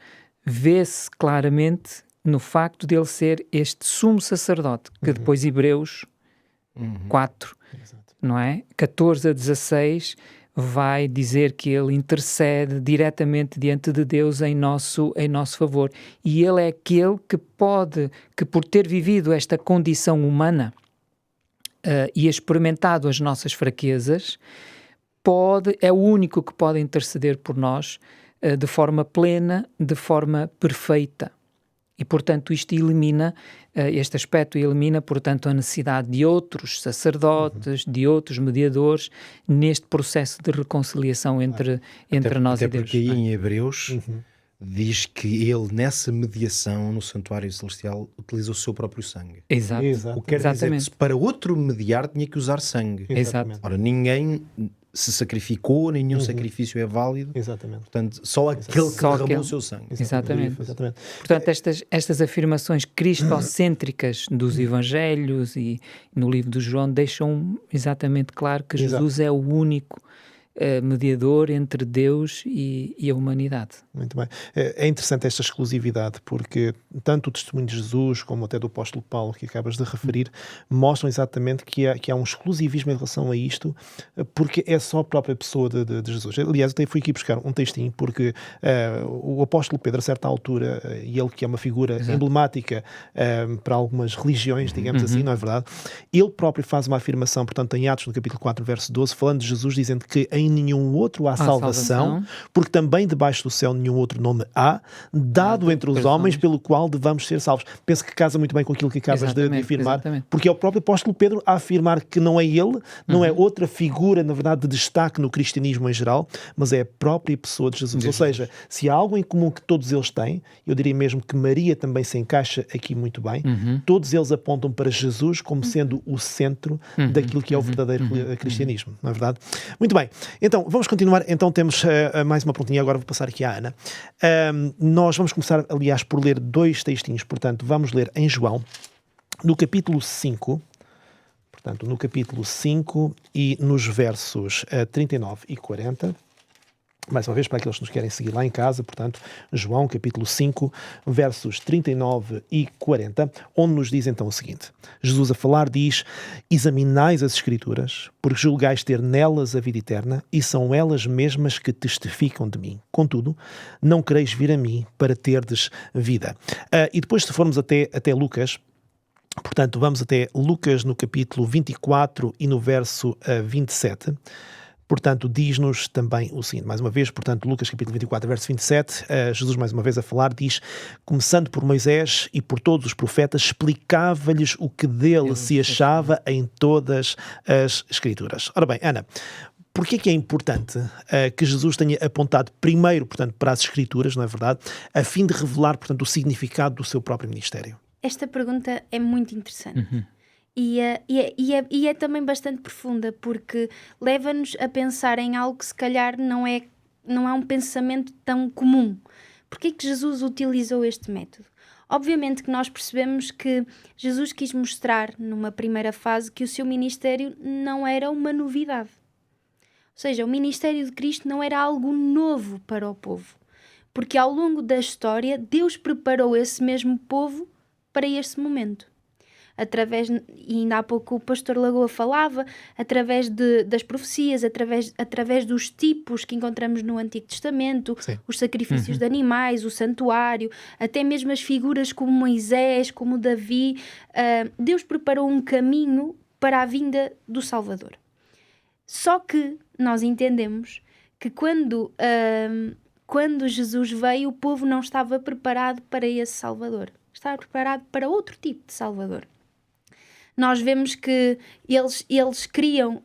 vê-se claramente no facto de ele ser este sumo sacerdote, que depois Hebreus 4, não é? 14 a 16, vai dizer que ele intercede diretamente diante de Deus em nosso favor. E ele é aquele que por ter vivido esta condição humana e experimentado as nossas fraquezas, é o único que pode interceder por nós de forma plena, de forma perfeita. E, portanto, isto elimina, este aspecto elimina, portanto, a necessidade de outros sacerdotes, de outros mediadores, neste processo de reconciliação entre nós e Deus. Até porque aí em Hebreus diz que ele, nessa mediação no santuário celestial, utiliza o seu próprio sangue. Exato. O que quer dizer que para outro mediar tinha que usar sangue. Exato. Ora, ninguém se sacrificou, nenhum sacrifício é válido. Exatamente. Portanto, só aquele que derramou o seu sangue. Exatamente. Exatamente. Portanto, estas afirmações cristocêntricas dos Evangelhos e no livro de João deixam exatamente claro que Jesus é o único mediador entre Deus e a humanidade. Muito bem. É interessante esta exclusividade, porque tanto o testemunho de Jesus como até do apóstolo Paulo, que acabas de referir, mostram exatamente que há um exclusivismo em relação a isto, porque é só a própria pessoa de Jesus. Aliás, até fui aqui buscar um textinho, porque o apóstolo Pedro, a certa altura, e ele que é uma figura emblemática para algumas religiões, digamos assim, não é verdade? Ele próprio faz uma afirmação, portanto, em Atos, no capítulo 4, verso 12, falando de Jesus, dizendo que em nenhum outro há salvação, porque também debaixo do céu nenhum outro nome há, dado entre os homens pelo qual devamos ser salvos. Penso que casa muito bem com aquilo que acabas de afirmar, porque é o próprio apóstolo Pedro a afirmar que não é ele, não é outra figura, na verdade, de destaque no cristianismo em geral, mas é a própria pessoa de Jesus. Ou seja, se há algo em comum que todos eles têm, eu diria mesmo que Maria também se encaixa aqui muito bem, todos eles apontam para Jesus como sendo o centro daquilo que é o verdadeiro cristianismo, não é verdade? Muito bem. Então, vamos continuar. Então, temos mais uma perguntinha. Agora vou passar aqui à Ana. Nós vamos começar, aliás, por ler dois textinhos. Portanto, vamos ler em João, no capítulo 5. Portanto, no capítulo 5 e nos versos 39 e 40. Mais uma vez, para aqueles que nos querem seguir lá em casa, portanto, João, capítulo 5, versos 39 e 40, onde nos diz então o seguinte. Jesus a falar diz: examinais as Escrituras, porque julgais ter nelas a vida eterna, e são elas mesmas que testificam de mim. Contudo, não quereis vir a mim para terdes vida. E depois, se formos até Lucas, portanto, vamos até Lucas no capítulo 24 e no verso 27, portanto, diz-nos também o seguinte, mais uma vez, portanto, Lucas capítulo 24, verso 27, Jesus mais uma vez a falar, diz: começando por Moisés e por todos os profetas, explicava-lhes o que dele se achava em todas as Escrituras. Ora bem, Ana, porquê que é importante que Jesus tenha apontado primeiro, portanto, para as Escrituras, não é verdade, a fim de revelar, portanto, o significado do seu próprio ministério? Esta pergunta é muito interessante. E é também bastante profunda, porque leva-nos a pensar em algo que se calhar não é um pensamento tão comum. Porquê que Jesus utilizou este método? Obviamente que nós percebemos que Jesus quis mostrar, numa primeira fase, que o seu ministério não era uma novidade. Ou seja, o ministério de Cristo não era algo novo para o povo. Porque ao longo da história, Deus preparou esse mesmo povo para este momento. E ainda há pouco o pastor Lagoa falava, através das profecias, através dos tipos que encontramos no Antigo Testamento, os sacrifícios de animais, o santuário, até mesmo as figuras como Moisés, como Davi, Deus preparou um caminho para a vinda do Salvador. Só que nós entendemos que quando Jesus veio, o povo não estava preparado para esse Salvador. Estava preparado para outro tipo de Salvador. Nós vemos que eles criam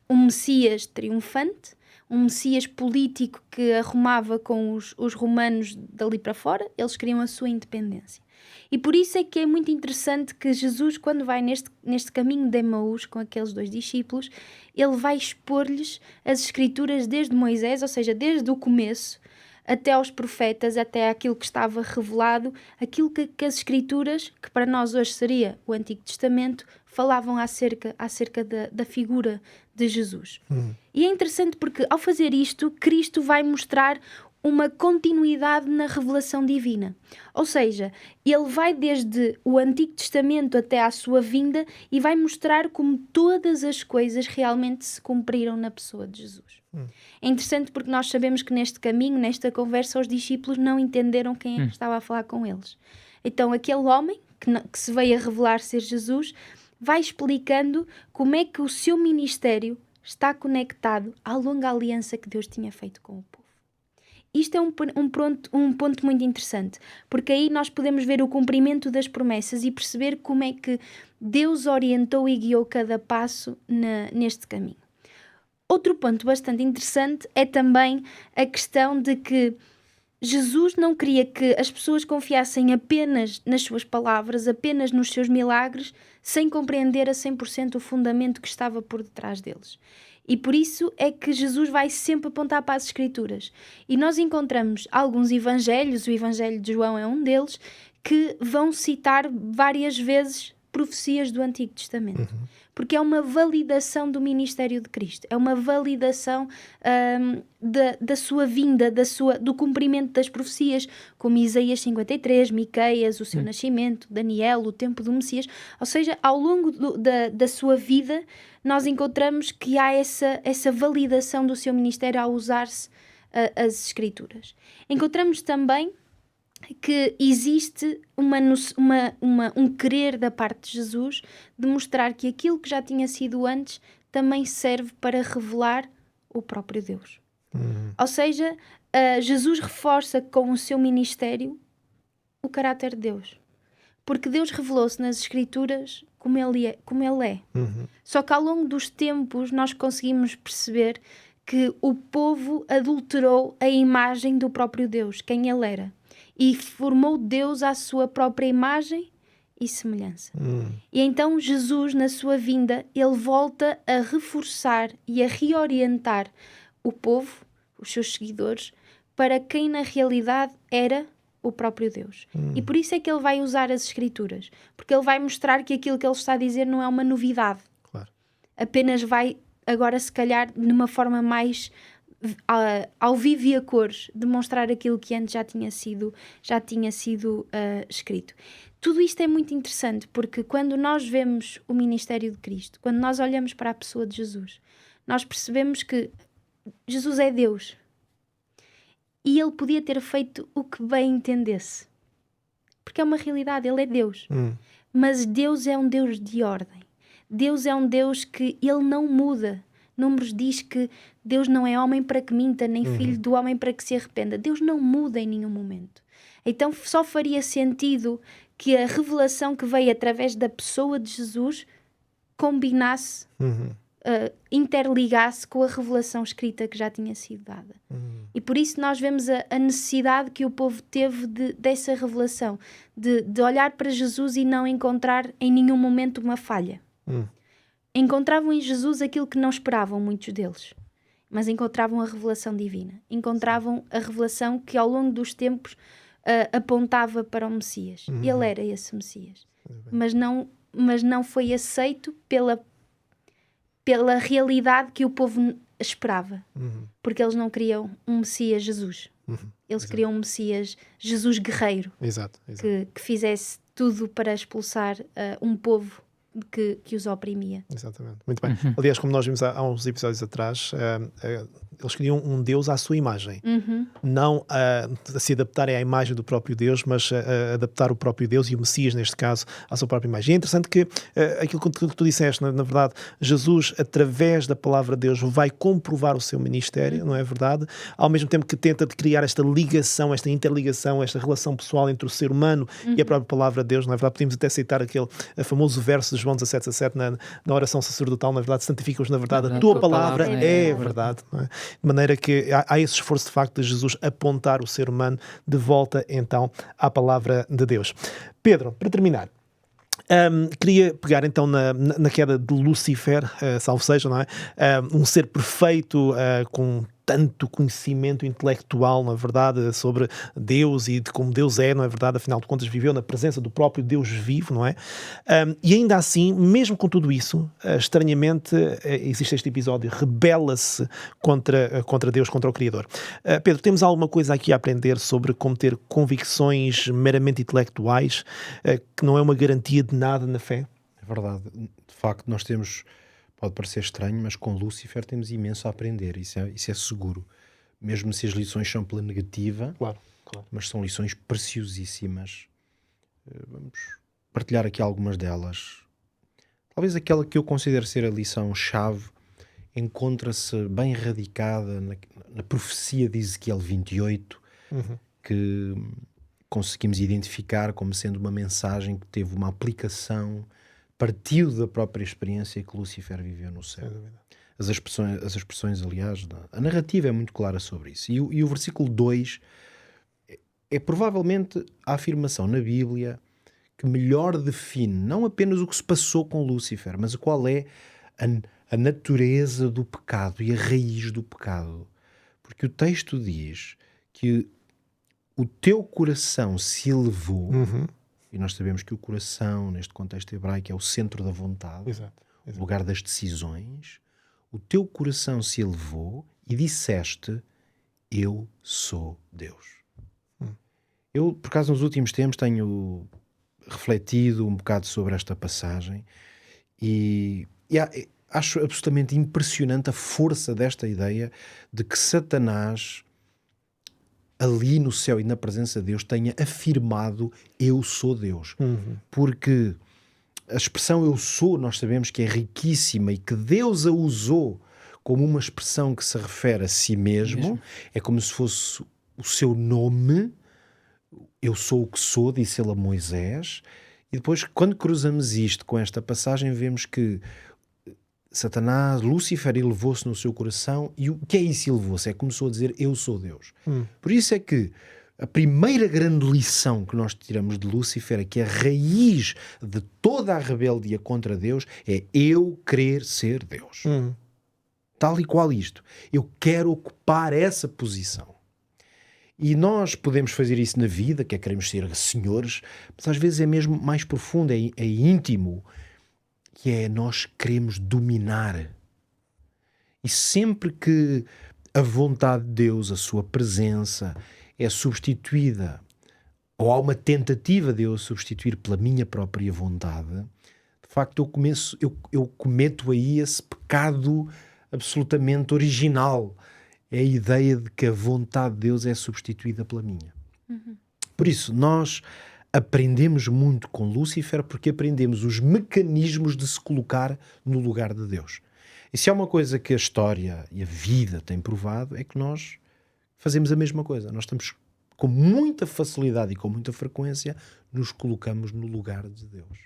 um Messias triunfante, um Messias político que arrumava com os romanos dali para fora. Eles criam a sua independência. E por isso é que é muito interessante que Jesus, quando vai neste caminho de Emaús com aqueles 2 discípulos, ele vai expor-lhes as Escrituras desde Moisés, ou seja, desde o começo, até aos profetas, até aquilo que estava revelado, aquilo que as Escrituras, que para nós hoje seria o Antigo Testamento, falavam acerca da figura de Jesus. E é interessante porque, ao fazer isto, Cristo vai mostrar uma continuidade na revelação divina. Ou seja, ele vai desde o Antigo Testamento até à sua vinda e vai mostrar como todas as coisas realmente se cumpriram na pessoa de Jesus. É interessante porque nós sabemos que neste caminho, nesta conversa, os discípulos não entenderam quem é que estava a falar com eles. Então aquele homem, que se veio a revelar ser Jesus, vai explicando como é que o seu ministério está conectado à longa aliança que Deus tinha feito com o povo. Isto é um ponto muito interessante, porque aí nós podemos ver o cumprimento das promessas e perceber como é que Deus orientou e guiou cada passo neste caminho. Outro ponto bastante interessante é também a questão de que Jesus não queria que as pessoas confiassem apenas nas suas palavras, apenas nos seus milagres, sem compreender a 100% o fundamento que estava por detrás deles. E por isso é que Jesus vai sempre apontar para as Escrituras. E nós encontramos alguns evangelhos, o Evangelho de João é um deles, que vão citar várias vezes profecias do Antigo Testamento. Porque é uma validação do ministério de Cristo, é uma validação da sua vinda, do cumprimento das profecias, como Isaías 53, Miqueias, o seu nascimento, Daniel, o tempo do Messias. Ou seja, ao longo da sua vida, nós encontramos que há essa validação do seu ministério ao usar-se as Escrituras. Encontramos também que existe um querer da parte de Jesus de mostrar que aquilo que já tinha sido antes também serve para revelar o próprio Deus. Ou seja, Jesus reforça com o seu ministério o caráter de Deus. Porque Deus revelou-se nas Escrituras como Ele é. Só que ao longo dos tempos nós conseguimos perceber que o povo adulterou a imagem do próprio Deus, quem Ele era. E formou Deus à sua própria imagem e semelhança. E então Jesus, na sua vinda, ele volta a reforçar e a reorientar o povo, os seus seguidores, para quem na realidade era o próprio Deus. E por isso é que ele vai usar as Escrituras, porque ele vai mostrar que aquilo que ele está a dizer não é uma novidade. Claro. Apenas vai, agora se calhar, numa forma mais ao vivo e a cores, demonstrar aquilo que antes já tinha sido escrito. Tudo isto é muito interessante, porque quando nós vemos o ministério de Cristo, quando nós olhamos para a pessoa de Jesus, nós percebemos que Jesus é Deus e ele podia ter feito o que bem entendesse, porque é uma realidade, ele é Deus. Mas Deus é um Deus de ordem. Deus é um Deus que ele não muda. Números diz que Deus não é homem para que minta, nem filho do homem para que se arrependa. Deus não muda em nenhum momento. Então só faria sentido que a revelação que veio através da pessoa de Jesus combinasse, interligasse com a revelação escrita que já tinha sido dada. E por isso nós vemos a necessidade que o povo teve dessa revelação, de olhar para Jesus e não encontrar em nenhum momento uma falha. Encontravam em Jesus aquilo que não esperavam muitos deles, mas encontravam a revelação divina. Encontravam a revelação que ao longo dos tempos apontava para o Messias. Ele era esse Messias. Mas não foi aceito pela realidade que o povo esperava. Porque eles não queriam um Messias Jesus. Eles queriam um Messias Jesus guerreiro. Exato. Que fizesse tudo para expulsar um povo que os oprimia. Exatamente, muito bem. Aliás, como nós vimos há uns episódios atrás, eles queriam um Deus à sua imagem. Não a se adaptarem à imagem do próprio Deus, mas a adaptar o próprio Deus e o Messias, neste caso, à sua própria imagem. E é interessante que aquilo que tu disseste, na verdade, Jesus, através da palavra de Deus, vai comprovar o seu ministério, não é verdade? Ao mesmo tempo que tenta criar esta ligação, esta interligação, esta relação pessoal entre o ser humano e a própria palavra de Deus, não é verdade? Podemos até citar aquele famoso verso de João 17:17 na oração sacerdotal, na verdade, santifica-os, na verdade, a tua palavra é verdade. Não é? De maneira que há esse esforço de facto de Jesus apontar o ser humano de volta então à palavra de Deus. Pedro, para terminar, queria pegar então na queda de Lucifer, salvo seja, não é? Um ser perfeito, com tanto conhecimento intelectual, na verdade, sobre Deus e de como Deus é, não é verdade? Afinal de contas, viveu na presença do próprio Deus vivo, não é? E ainda assim, mesmo com tudo isso, estranhamente, existe este episódio, rebela-se contra Deus, contra o Criador. Pedro, temos alguma coisa aqui a aprender sobre como ter convicções meramente intelectuais, que não é uma garantia de nada na fé? É verdade. De facto, nós temos... Pode parecer estranho, mas com Lúcifer temos imenso a aprender. Isso é seguro. Mesmo se as lições são pela negativa, Claro. mas são lições preciosíssimas. Vamos partilhar aqui algumas delas. Talvez aquela que eu considero ser a lição-chave encontra-se bem radicada na profecia de Ezequiel 28, que conseguimos identificar como sendo uma mensagem que teve uma aplicação, partiu da própria experiência que Lúcifer viveu no céu. As expressões, aliás, a narrativa é muito clara sobre isso. E o versículo 2 é provavelmente a afirmação na Bíblia que melhor define não apenas o que se passou com Lúcifer, mas qual é a natureza do pecado e a raiz do pecado. Porque o texto diz que o teu coração se elevou, e nós sabemos que o coração, neste contexto hebraico, é o centro da vontade, Exato. o lugar das decisões. O teu coração se elevou e disseste: eu sou Deus. Eu, por acaso, nos últimos tempos tenho refletido um bocado sobre esta passagem e acho absolutamente impressionante a força desta ideia de que Satanás, ali no céu e na presença de Deus, tenha afirmado: eu sou Deus. Porque a expressão eu sou, nós sabemos que é riquíssima e que Deus a usou como uma expressão que se refere a si mesmo. É como se fosse o seu nome. Eu sou o que sou, disse ele a Moisés. E depois, quando cruzamos isto com esta passagem, vemos que Satanás, Lúcifer, elevou-se no seu coração. E o que é isso, elevou-se? É que começou a dizer: eu sou Deus. Por isso é que a primeira grande lição que nós tiramos de Lúcifer é que a raiz de toda a rebeldia contra Deus é eu querer ser Deus. Tal e qual isto. Eu quero ocupar essa posição. E nós podemos fazer isso na vida, que é queremos ser senhores, mas às vezes é mesmo mais profundo, é íntimo, que é nós queremos dominar. E sempre que a vontade de Deus, a sua presença, é substituída, ou há uma tentativa de eu substituir pela minha própria vontade, de facto eu cometo aí esse pecado absolutamente original. É a ideia de que a vontade de Deus é substituída pela minha. Por isso, nós aprendemos muito com Lúcifer porque aprendemos os mecanismos de se colocar no lugar de Deus. E se há uma coisa que a história e a vida têm provado, é que nós fazemos a mesma coisa. Nós estamos com muita facilidade e com muita frequência nos colocamos no lugar de Deus.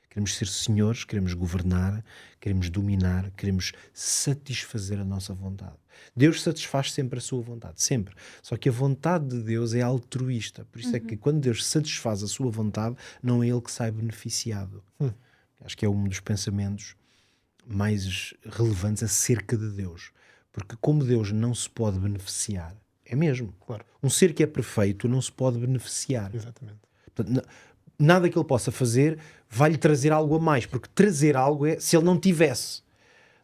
Queremos ser senhores, queremos governar, queremos dominar, queremos satisfazer a nossa vontade. Deus satisfaz sempre a sua vontade, sempre. Só que a vontade de Deus é altruísta. Por isso é que quando Deus satisfaz a sua vontade, não é Ele que sai beneficiado. Acho que é um dos pensamentos mais relevantes acerca de Deus. Porque como Deus não se pode beneficiar, é mesmo. Claro. Um ser que é perfeito não se pode beneficiar. Exatamente. Portanto, nada que ele possa fazer vai-lhe trazer algo a mais, porque trazer algo é se ele não tivesse.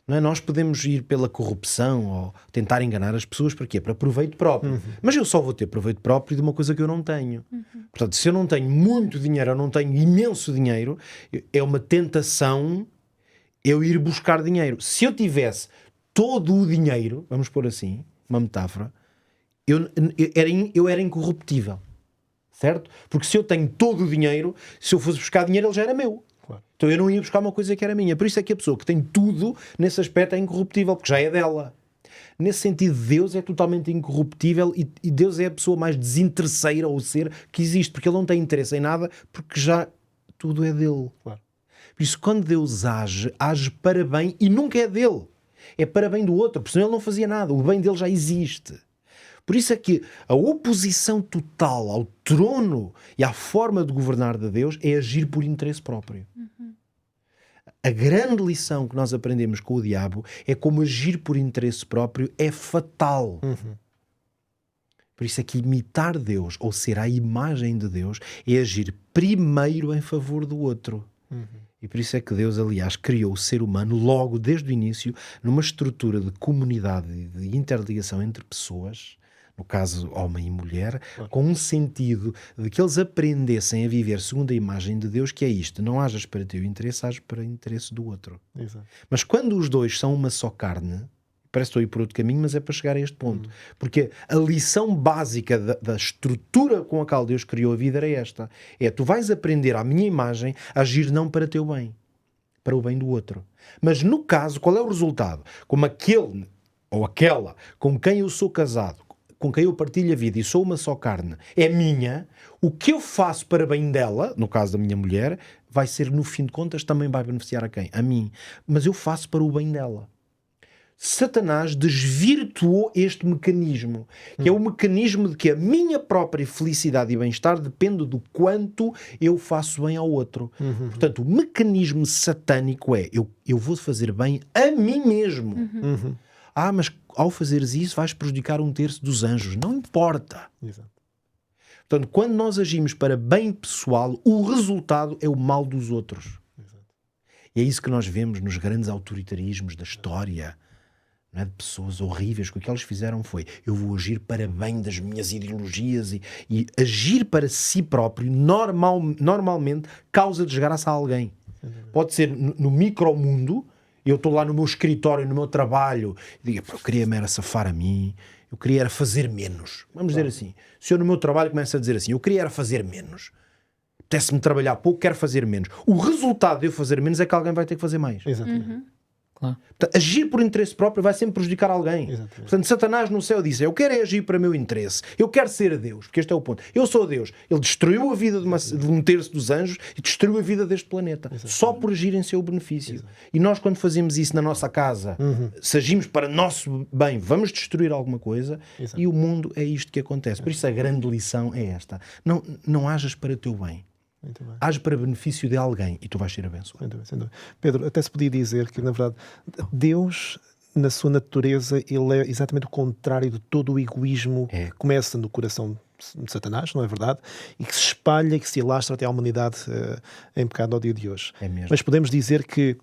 Não é? Nós podemos ir pela corrupção ou tentar enganar as pessoas, para quê? Para proveito próprio. Mas eu só vou ter proveito próprio de uma coisa que eu não tenho. Portanto, se eu não tenho muito dinheiro ou não tenho imenso dinheiro, é uma tentação eu ir buscar dinheiro. Se eu tivesse todo o dinheiro, vamos pôr assim, uma metáfora, eu era incorruptível. Certo? Porque se eu tenho todo o dinheiro, se eu fosse buscar dinheiro, ele já era meu. Claro. Então eu não ia buscar uma coisa que era minha. Por isso é que a pessoa que tem tudo, nesse aspecto, é incorruptível, porque já é dela. Nesse sentido, Deus é totalmente incorruptível e Deus é a pessoa mais desinteresseira ou ser que existe, porque Ele não tem interesse em nada, porque já tudo é dele. Claro. Por isso, quando Deus age para bem e nunca é dele. É para bem do outro, porque senão Ele não fazia nada. O bem dele já existe. Por isso é que a oposição total ao trono e à forma de governar de Deus é agir por interesse próprio. A grande lição que nós aprendemos com o diabo é como agir por interesse próprio é fatal. Por isso é que imitar Deus, ou ser a imagem de Deus, é agir primeiro em favor do outro. E por isso é que Deus, aliás, criou o ser humano logo desde o início numa estrutura de comunidade e de interligação entre pessoas, no caso homem e mulher, com um sentido de que eles aprendessem a viver segundo a imagem de Deus, que é isto: não hajas para teu interesse, hajas para o interesse do outro. Exato. Mas quando os dois são uma só carne, parece que estou a ir por outro caminho, mas é para chegar a este ponto. Porque a lição básica da estrutura com a qual Deus criou a vida era esta: é, tu vais aprender à minha imagem a agir não para teu bem, para o bem do outro. Mas no caso, qual é o resultado? Como aquele ou aquela com quem eu sou casado, com quem eu partilho a vida e sou uma só carne, é minha, o que eu faço para bem dela, no caso da minha mulher, vai ser, no fim de contas, também vai beneficiar a quem? A mim. Mas eu faço para o bem dela. Satanás desvirtuou este mecanismo, que é o mecanismo de que a minha própria felicidade e bem-estar depende do quanto eu faço bem ao outro. Portanto, o mecanismo satânico é: eu vou fazer bem a mim mesmo. Mas ao fazeres isso vais prejudicar 1/3 dos anjos. Não importa. Exato. Portanto, quando nós agimos para bem pessoal, o resultado é o mal dos outros. E é isso que nós vemos nos grandes autoritarismos da história, não é? De pessoas horríveis, que o que eles fizeram foi: eu vou agir para bem das minhas ideologias, e agir para si próprio normalmente causa desgraça a alguém. Pode ser no micromundo. Eu estou lá no meu escritório, no meu trabalho, e digo: eu queria-me era safar a mim, eu queria era fazer menos. Vamos dizer assim. Se eu no meu trabalho começo a dizer assim: eu queria era fazer menos, apetece-me trabalhar pouco, quero fazer menos. O resultado de eu fazer menos é que alguém vai ter que fazer mais. Exatamente. Claro. Portanto, agir por interesse próprio vai sempre prejudicar alguém. Exatamente. Portanto, Satanás no céu disse: eu quero agir para o meu interesse, eu quero ser Deus, porque este é o ponto. Eu sou Deus. Ele destruiu a vida de 1/3 dos anjos e destruiu a vida deste planeta, só por agir em seu benefício. E nós, quando fazemos isso na nossa casa, se agimos para nosso bem, vamos destruir alguma coisa. E o mundo é isto que acontece. Por isso a grande lição é esta: não hajas para o teu bem. Age para benefício de alguém e tu vais ser abençoado. Sem dúvida. Pedro, até se podia dizer que, na verdade, Deus, na sua natureza, ele é exatamente o contrário de todo o egoísmo que começa no coração de Satanás, não é verdade? E que se espalha, que se alastra até à humanidade em pecado ao dia de hoje. É mesmo. Mas podemos dizer que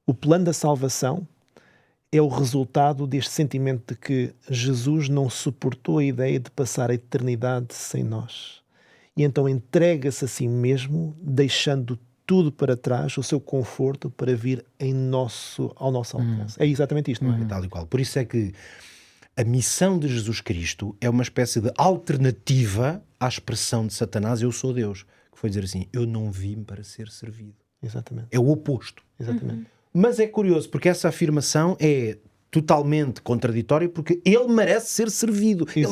o plano da salvação é o resultado deste sentimento de que Jesus não suportou a ideia de passar a eternidade sem nós. E então entrega-se a si mesmo, deixando tudo para trás, o seu conforto, para vir ao nosso alcance. É exatamente isto, não é? Tal e qual. Por isso é que a missão de Jesus Cristo é uma espécie de alternativa à expressão de Satanás: eu sou Deus. Que foi dizer assim: eu não vim para ser servido. Exatamente. É o oposto. Exatamente. Mas é curioso, porque essa afirmação é totalmente contraditória, porque ele merece ser servido. Ele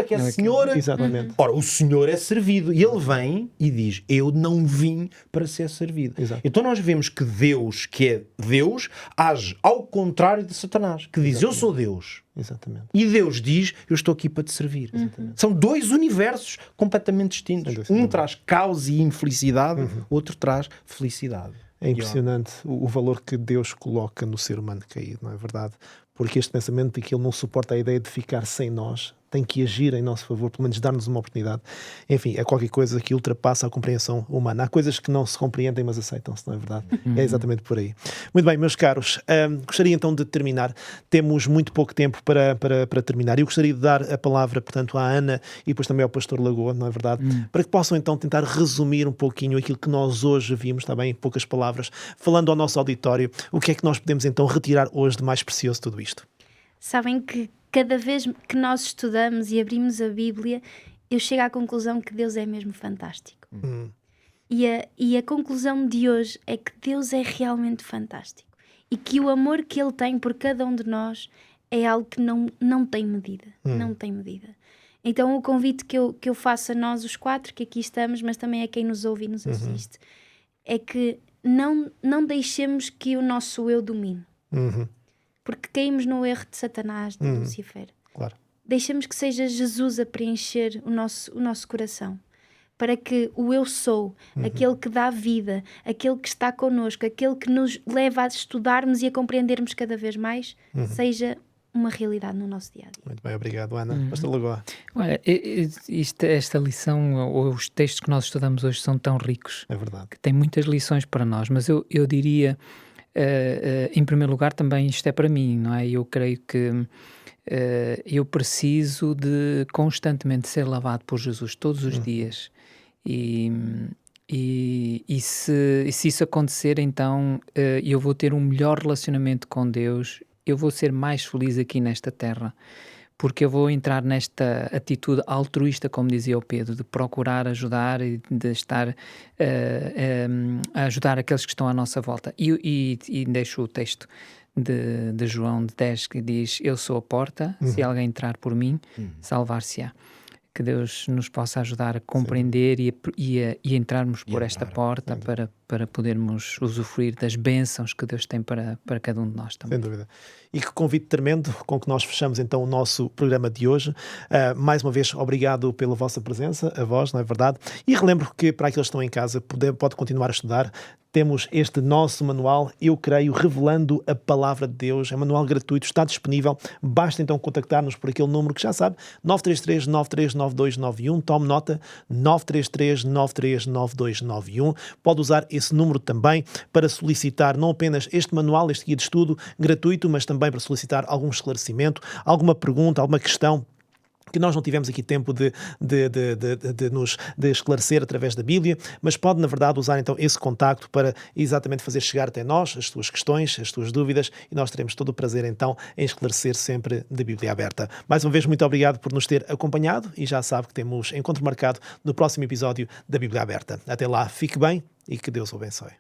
é que é Senhor. Exatamente. Ora, o Senhor é servido. E ele vem e diz: eu não vim para ser servido. Exato. Então nós vemos que Deus, que é Deus, age ao contrário de Satanás, que diz: eu sou Deus. Exatamente. E Deus diz: eu estou aqui para te servir. São dois universos completamente distintos. Um traz caos e infelicidade, outro traz felicidade. É impressionante o valor que Deus coloca no ser humano caído, não é verdade? Porque este pensamento de que Ele não suporta a ideia de ficar sem nós, tem que agir em nosso favor, pelo menos dar-nos uma oportunidade. Enfim, é qualquer coisa que ultrapassa a compreensão humana. Há coisas que não se compreendem, mas aceitam-se, não é verdade? É exatamente por aí. Muito bem, meus caros, gostaria então de terminar. Temos muito pouco tempo para terminar. Eu gostaria de dar a palavra, portanto, à Ana e depois também ao pastor Lagoa, não é verdade? Para que possam então tentar resumir um pouquinho aquilo que nós hoje vimos, está bem, em poucas palavras, falando ao nosso auditório, o que é que nós podemos então retirar hoje de mais precioso de tudo isto? Sabem que cada vez que nós estudamos e abrimos a Bíblia, eu chego à conclusão que Deus é mesmo fantástico. E a conclusão de hoje é que Deus é realmente fantástico. E que o amor que Ele tem por cada um de nós é algo que não tem medida. Não tem medida. Então o convite que eu faço a nós, os 4 que aqui estamos, mas também a quem nos ouve e nos assiste, é que não deixemos que o nosso eu domine. Porque caímos no erro de Satanás, de Lucifer. Claro. Deixemos que seja Jesus a preencher o nosso coração. para que o eu sou, aquele que dá vida, aquele que está connosco, aquele que nos leva a estudarmos e a compreendermos cada vez mais, seja uma realidade no nosso dia-a-dia. Muito bem, obrigado, Ana. Pastor Lagoa. Olha, esta lição, ou os textos que nós estudamos hoje são tão ricos, É verdade. que têm muitas lições para nós, mas eu diria, em primeiro lugar, também isto é para mim, não é? Eu creio que eu preciso de constantemente ser lavado por Jesus todos os dias, e se isso acontecer, então eu vou ter um melhor relacionamento com Deus, eu vou ser mais feliz aqui nesta terra, porque eu vou entrar nesta atitude altruísta, como dizia o Pedro, de procurar ajudar e de estar a ajudar aqueles que estão à nossa volta. E deixo o texto de João 10, que diz: eu sou a porta, se alguém entrar por mim, salvar-se-á. Que Deus nos possa ajudar a compreender e a entrarmos por esta porta para podermos usufruir das bênçãos que Deus tem para cada um de nós também. Sem dúvida. E que convite tremendo com que nós fechamos então o nosso programa de hoje. Mais uma vez, obrigado pela vossa presença, a vós, não é verdade? E relembro que para aqueles que estão em casa, pode continuar a estudar. Temos este nosso manual, eu creio, revelando a palavra de Deus. É um manual gratuito, está disponível. Basta então contactar-nos por aquele número que já sabe, 933-939291. Tome nota, 933-939291. Pode usar esse número também para solicitar não apenas este manual, este guia de estudo gratuito, mas também para solicitar algum esclarecimento, alguma pergunta, alguma questão que nós não tivemos aqui tempo de esclarecer através da Bíblia, mas pode, na verdade, usar então esse contacto para exatamente fazer chegar até nós as suas questões, as suas dúvidas, e nós teremos todo o prazer então em esclarecer sempre de Bíblia aberta. Mais uma vez, muito obrigado por nos ter acompanhado e já sabe que temos encontro marcado no próximo episódio da Bíblia Aberta. Até lá, fique bem e que Deus o abençoe.